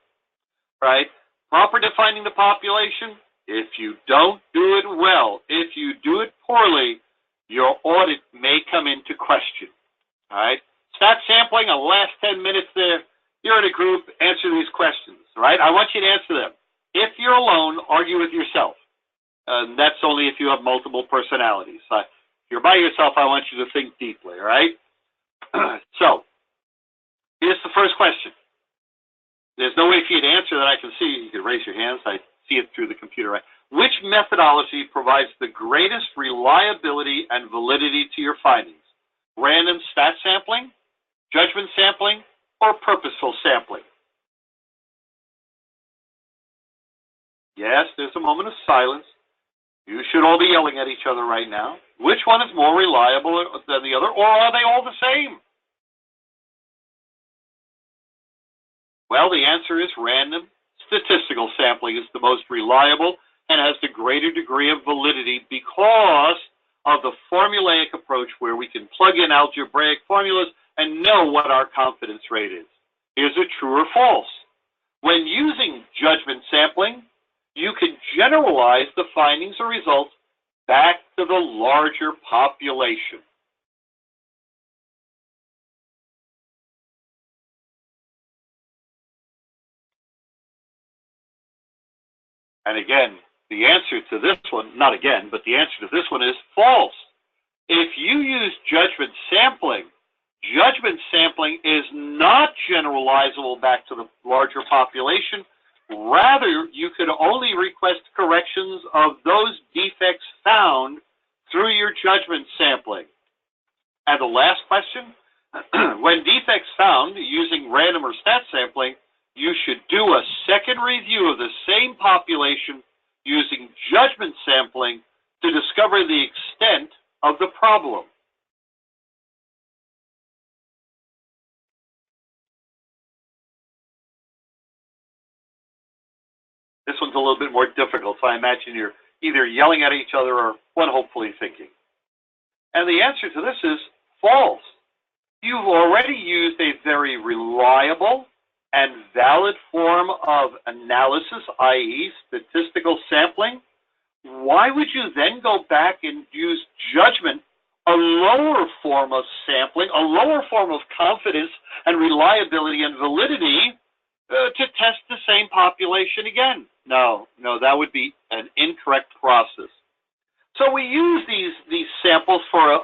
right? Proper defining the population. If you don't do it well, if you do it poorly, your audit may come into question, all right? Stat sampling, the last 10 minutes there. You're in a group, answer these questions, right? I want you to answer them. If you're alone, argue with yourself. That's only if you have multiple personalities. If you're by yourself, I want you to think deeply, all right? So, here's the first question. There's no way for you to answer that I can see. You can raise your hands. I see it through the computer. Right? Which methodology provides the greatest reliability and validity to your findings? Random stat sampling, judgment sampling, or purposeful sampling? Yes, there's a moment of silence. You should all be yelling at each other right now. Which one is more reliable than the other, or are they all the same? Well, the answer is random. Statistical sampling is the most reliable and has the greater degree of validity because of the formulaic approach where we can plug in algebraic formulas and know what our confidence rate is. Is it true or false? When using judgment sampling, you can generalize the findings or results back to the larger population. And again, the answer to this one, not again, but the answer to this one is false. If you use judgment sampling is not generalizable back to the larger population. Rather, you could only request corrections of those defects found through your judgment sampling. And the last question, when defects found using random or stat sampling, you should do a second review of the same population using judgment sampling to discover the extent of the problem. This one's a little bit more difficult, so I imagine you're either yelling at each other or one hopefully thinking. And the answer to this is false. You've already used a very reliable and valid form of analysis, i.e. statistical sampling. Why would you then go back and use judgment, a lower form of sampling, a lower form of confidence and reliability and validity to test the same population again? No, that would be an incorrect process. So we use these samples for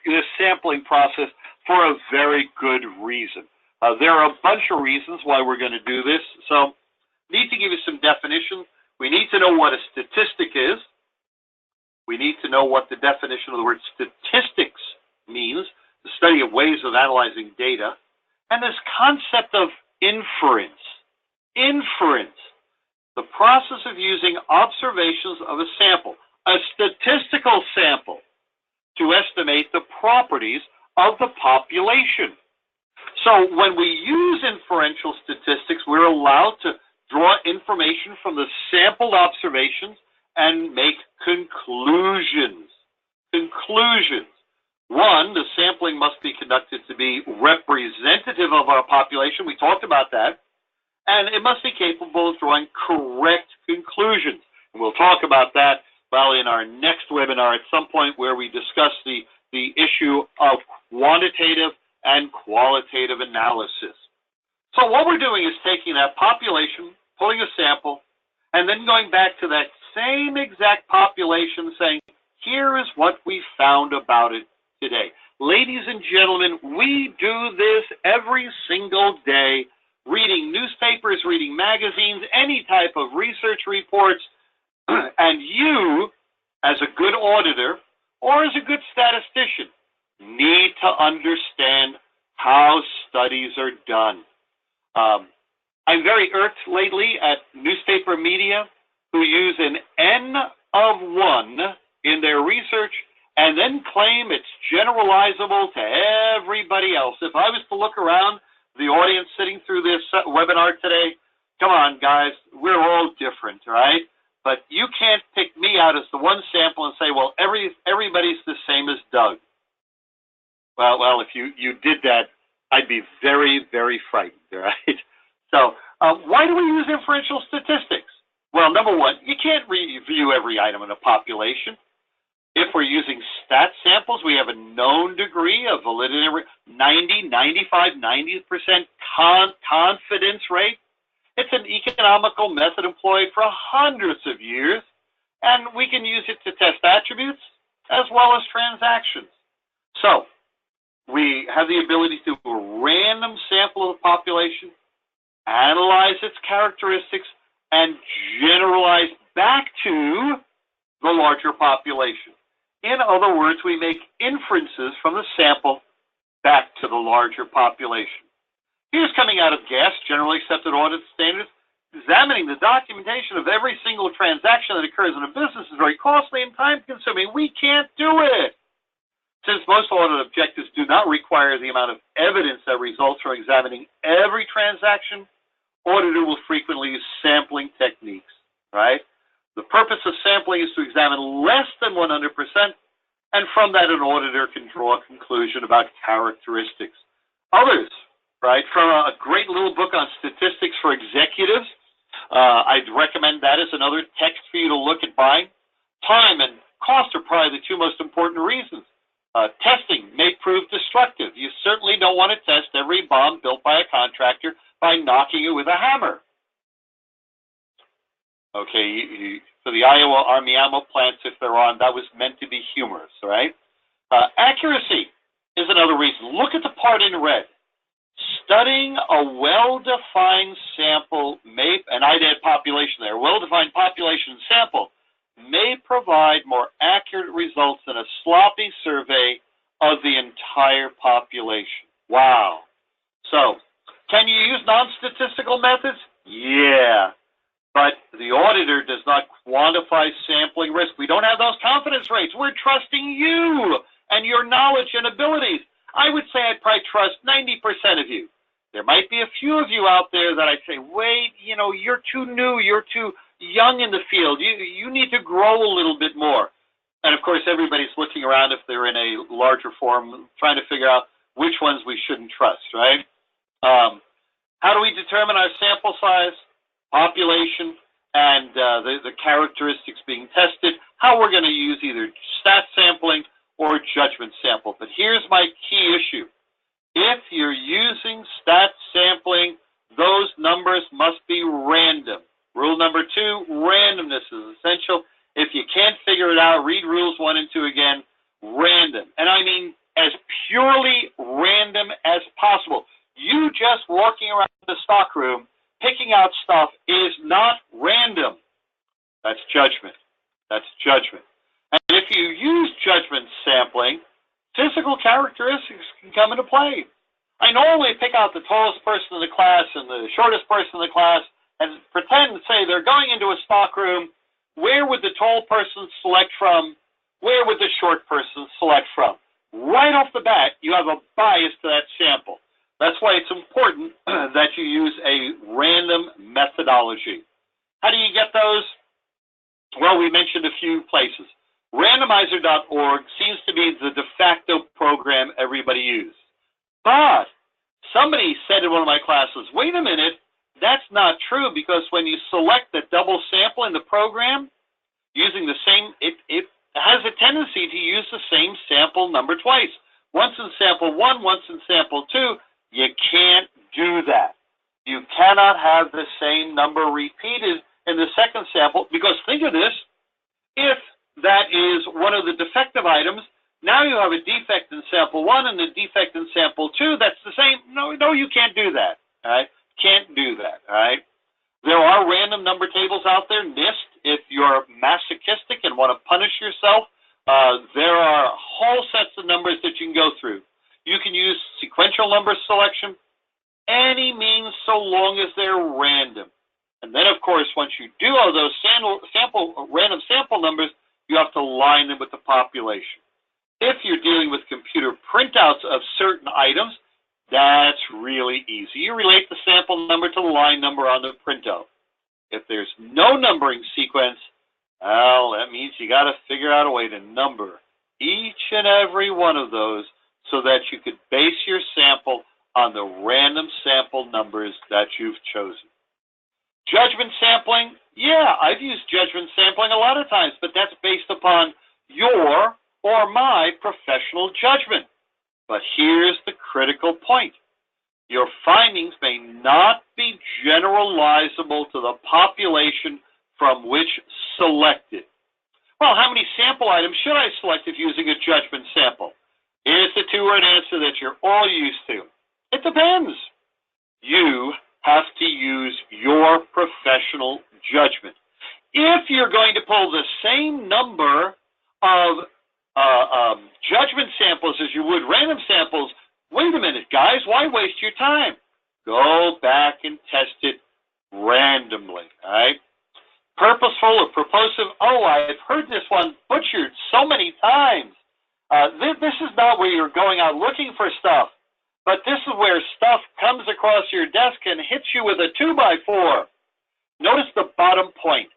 this sampling process for a very good reason. There are a bunch of reasons why we're going to do this. So need to give you some definitions. We need to know what a statistic is. We need to know what the definition of the word statistics means, the study of ways of analyzing data, and this concept of inference. Inference, the process of using observations of a sample, a statistical sample, to estimate the properties of the population. So when we use inferential statistics, we're allowed to draw information from the sampled observations and make conclusions. Conclusions. One, the sampling must be conducted to be representative of our population. We talked about that. And it must be capable of drawing correct conclusions. And we'll talk about that, well, in our next webinar at some point where we discuss the issue of quantitative and qualitative analysis. So what we're doing is taking that population, pulling a sample, and then going back to that same exact population saying, here is what we found about it today. Ladies and gentlemen, we do this every single day, reading newspapers, reading magazines, any type of research reports, and you, as a good auditor or as a good statistician, need to understand how studies are done. I'm very irked lately at newspaper media who use an N of 1 in their research and then claim it's generalizable to everybody else. If I was to look around the audience sitting through this webinar today, come on, guys, we're all different, right? But you can't pick me out as the one sample and say, well, everybody's the same as Doug. Well, if you did that, I'd be very, very frightened, right? So why do we use inferential statistics? Well, number one, you can't review every item in a population. If we're using stat samples, we have a known degree of validity, 90, 95, 90% confidence rate. It's an economical method employed for hundreds of years, and we can use it to test attributes as well as transactions. So we have the ability to do a random sample of the population, analyze its characteristics, and generalize back to the larger population. In other words, we make inferences from the sample back to the larger population. Here's coming out of GAS, Generally Accepted Audit Standards. Examining the documentation of every single transaction that occurs in a business is very costly and time-consuming. We can't do it. Since most audit objectives do not require the amount of evidence that results from examining every transaction, auditor will frequently use sampling techniques, right? The purpose of sampling is to examine less than 100%, and from that an auditor can draw a conclusion about characteristics. Others, right, from a great little book on statistics for executives, I'd recommend that as another text for you to look at buying. Time and cost are probably the two most important reasons. Testing may prove destructive. You certainly don't want to test every bomb built by a contractor by knocking it with a hammer. Okay, for the Iowa Army ammo plants, if they're on, that was meant to be humorous, right? Accuracy is another reason. Look at the part in red. Studying a well-defined sample may, and I'd add population there, well-defined population sample may provide more accurate results than a sloppy survey of the entire population. Wow. So, can you use non-statistical methods? Yeah. But the auditor does not quantify sampling risk. We don't have those confidence rates. We're trusting you and your knowledge and abilities. I would say I'd probably trust 90% of you. There might be a few of you out there that I'd say, wait, you know, you're too new, you're too young in the field. You need to grow a little bit more. And, of course, everybody's looking around if they're in a larger forum, trying to figure out which ones we shouldn't trust, right? How do we determine our sample size, population, and the characteristics being tested? How we're going to use either stat sampling or judgment sample. But here's my key issue. If you're using stat sampling, those numbers must be random. Rule number 2, randomness is essential. If you can't figure it out, read rules 1 and 2 again. Random. And I mean as purely random as possible. You just walking around the stockroom picking out stuff is not random. That's judgment. That's judgment. And if you use judgment sampling, physical characteristics can come into play. I normally pick out the tallest person in the class and the shortest person in the class and pretend to say they're going into a stockroom. Where would the tall person select from? Where would the short person select from? Right off the bat, you have a bias to that sample. That's why it's important that you use a random methodology. How do you get those? Well, we mentioned a few places. Randomizer.org seems to be the de facto program everybody uses. But somebody said in one of my classes, wait a minute, that's not true, because when you select the double sample in the program, using the same, it has a tendency to use the same sample number twice. Once in sample 1, once in sample 2. You can't do that. You cannot have the same number repeated in the second sample, because think of this, if that is one of the defective items, now you have a defect in sample 1 and a defect in sample 2, that's the same. No, you can't do that, all right? Can't do that, all right? There are random number tables out there, NIST, if you're masochistic and want to punish yourself. There are whole sets of numbers that you can go through. You can use sequential number selection, any means so long as they're random. And then, of course, once you do all those random sample numbers, you have to line them with the population. If you're dealing with computer printouts of certain items, that's really easy. You relate the sample number to the line number on the printout. If there's no numbering sequence, well, that means you got to figure out a way to number each and every one of those so that you could base your sample on the random sample numbers that you've chosen. Judgment sampling, yeah, I've used judgment sampling a lot of times, but that's based upon your or my professional judgment. But here's the critical point. Your findings may not be generalizable to the population from which selected. Well, how many sample items should I select if using a judgment sample? Here's the two-word answer that you're all used to. It depends. You have to use your professional judgment. If you're going to pull the same number of judgment samples as you would random samples, wait a minute, guys, why waste your time? Go back and test it randomly, all right? Purposeful or purposive, oh, I've heard this one butchered so many times. This is not where you're going out looking for stuff, but this is where stuff comes across your desk and hits you with a 2x4. Notice the bottom point.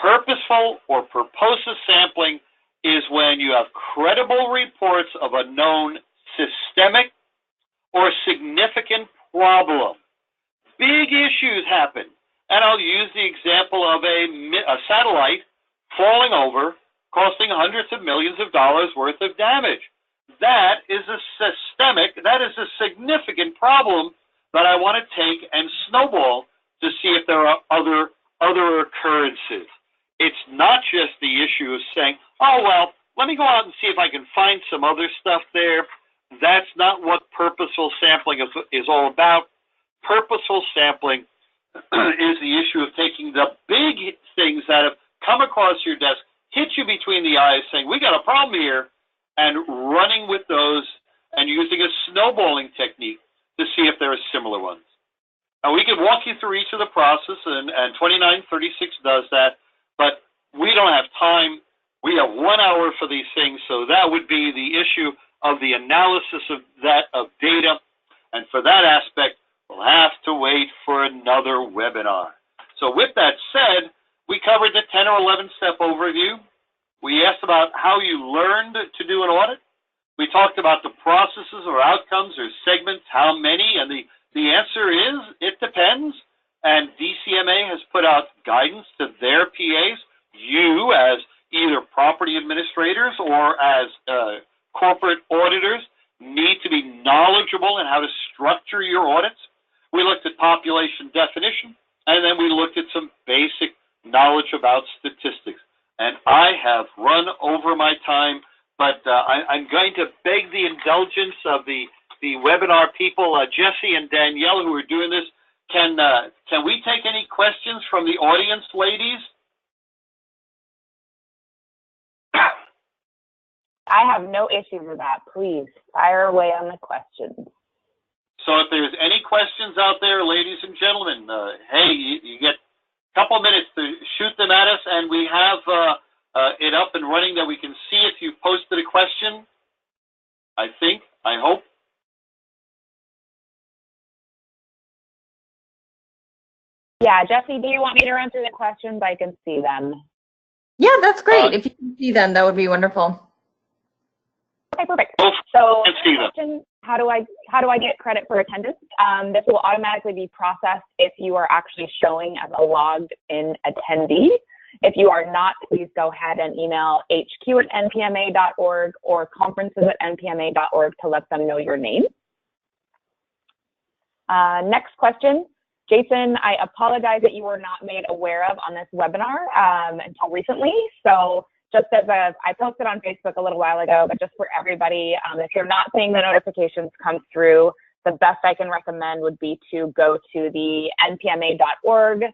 Purposeful or purposive sampling is when you have credible reports of a known systemic or significant problem. Big issues happen, and I'll use the example of a satellite falling over, costing hundreds of millions of dollars worth of damage. That is a significant problem that I want to take and snowball to see if there are other occurrences. It's not just the issue of saying, oh, well, let me go out and see if I can find some other stuff there. That's not what purposeful sampling is all about. Purposeful sampling is the issue of taking the big things that have come across your desk, hit you between the eyes, saying, we got a problem here, and running with those and using a snowballing technique to see if there are similar ones. Now, we could walk you through each of the process, and 2936 does that, but we don't have time. We have 1 hour for these things, so that would be the issue of the analysis of data, and for that aspect, we'll have to wait for another webinar. So with that said, we covered the 10 or 11 step overview. We asked about how you learned to do an audit. We talked about the processes or outcomes or segments, how many, and the answer is it depends. And DCMA has put out guidance to their PAs. You, as either property administrators or as corporate auditors, need to be knowledgeable in how to structure your audits. We looked at population definition, and then we looked at some basic knowledge about statistics. And I have run over my time, but I'm going to beg the indulgence of the webinar people, Jesse and Danielle, who are doing this. Can we take any questions from the audience, ladies? I have no issues with that. Please fire away on the questions. So if there's any questions out there, ladies and gentlemen, hey, you get a couple minutes to shoot them at us, and we have it up and running that we can see if you've posted a question. I hope. Yeah, Jesse, do you want me to run through the questions? I can see them. Yeah, that's great. If you can see them, that would be wonderful. Okay, perfect. So, question, how do I get credit for attendance? This will automatically be processed if you are actually showing as a logged in attendee. If you are not, please go ahead and email hq@npma.org or conferences@npma.org to let them know your name. Next question. Jason, I apologize that you were not made aware of on this webinar until recently. So just as I posted on Facebook a little while ago, but just for everybody, if you're not seeing the notifications come through, the best I can recommend would be to go to the npma.org/AMAM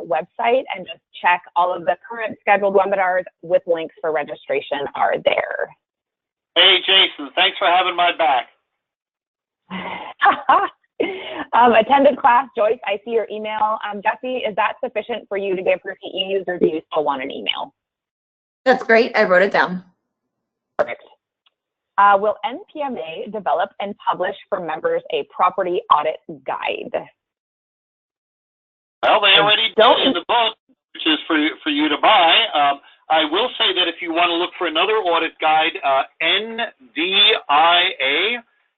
website and just check all of the current scheduled webinars with links for registration are there. Hey, Jason, thanks for having my back. Attended class, Joyce, I see your email. Jesse, is that sufficient for you to give her TEs, or do you still want an email? That's great. I wrote it down. Perfect. Will NPMA develop and publish for members a property audit guide? Well, they already did in the book, which is for you to buy. I will say that if you want to look for another audit guide, NDIA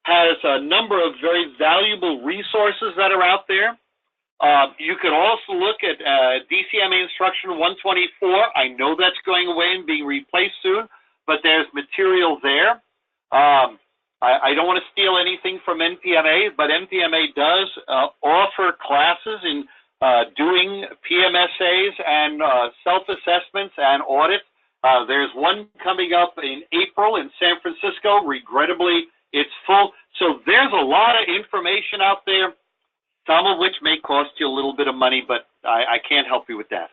has a number of very valuable resources that are out there. You can also look at DCMA Instruction 124. I know that's going away and being replaced soon, but there's material there. I don't want to steal anything from NPMA, but NPMA does offer classes in doing PMSAs and self-assessments and audits. There's one coming up in April in San Francisco. Regrettably, It's full. So there's a lot of information out there, some of which may cost you a little bit of money, but I can't help you with that.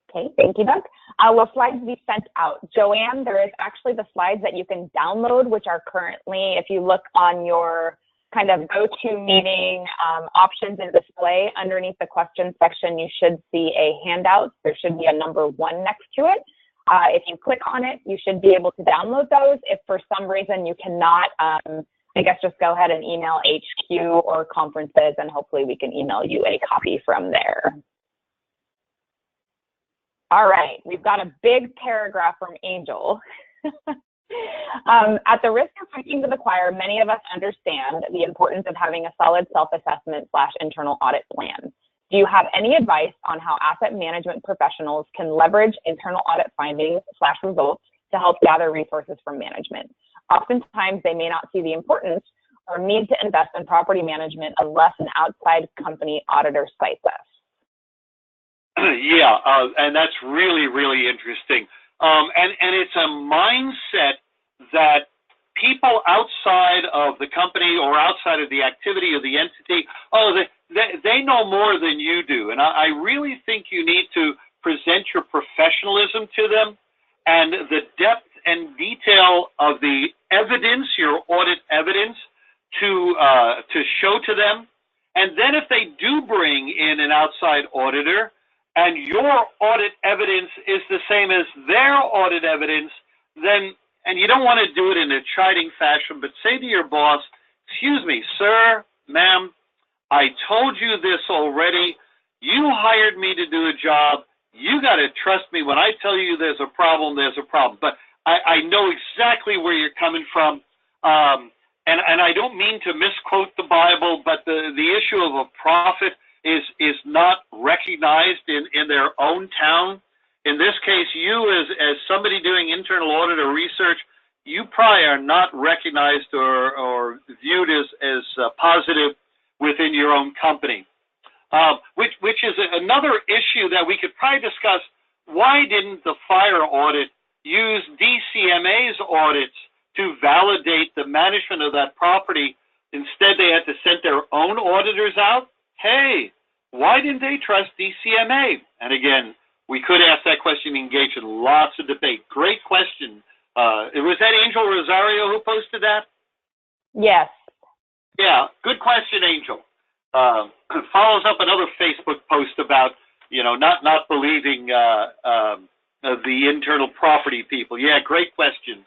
Okay, thank you, Doug. Will slides be sent out? Joanne, there is actually the slides that you can download, which are currently, if you look on your kind of go-to meeting options and display, underneath the questions section, you should see a handout. There should be a number 1 next to it. If you click on it, you should be able to download those. If for some reason you cannot, I guess just go ahead and email HQ or conferences, and hopefully we can email you a copy from there. All right, we've got a big paragraph from Angel. At the risk of preaching to the choir, many of us understand the importance of having a solid self-assessment / internal audit plan. Do you have any advice on how asset management professionals can leverage internal audit findings / results to help gather resources from management? Oftentimes, they may not see the importance or need to invest in property management unless an outside company auditor cites us. Yeah, and that's really, really interesting. And it's a mindset that people outside of the company or outside of the activity of the entity, they know more than you do. And I really think you need to present your professionalism to them and the depth and detail of the evidence, your audit evidence, to show to them. And then if they do bring in an outside auditor, and your audit evidence is the same as their audit evidence, then, and you don't want to do it in a chiding fashion, but say to your boss, excuse me, sir, ma'am, I told you this already. You hired me to do a job. You got to trust me. When I tell you there's a problem, there's a problem. But I know exactly where you're coming from. And I don't mean to misquote the Bible, but the issue of a prophet is not recognized in their own town. In this case, you as somebody doing internal audit or research, you probably are not recognized or viewed as positive within your own company. Which is another issue that we could probably discuss. Why didn't the fire audit use DCMA's audits to validate the management of that property? Instead, they had to send their own auditors out. Hey, why didn't they trust DCMA? And again, we could ask that question, engage in lots of debate. Great question. Was that Angel Rosario who posted that? Yes. Yeah, good question, Angel. Follows up another Facebook post about, not believing the internal property people. Yeah, great question.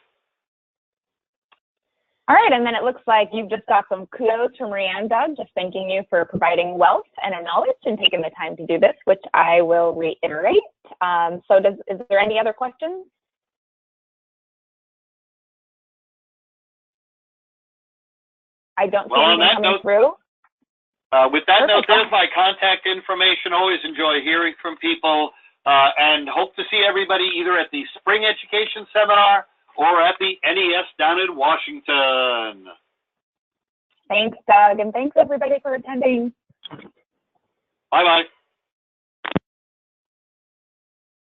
All right, and then it looks like you've just got some kudos from Marianne, Doug, just thanking you for providing wealth and knowledge and taking the time to do this, which I will reiterate. So is there any other questions? I don't see anything coming through. With that note, there's my contact information. Always enjoy hearing from people and hope to see everybody either at the Spring Education Seminar or at the NES down in Washington. Thanks, Doug, and thanks everybody for attending. Bye-bye.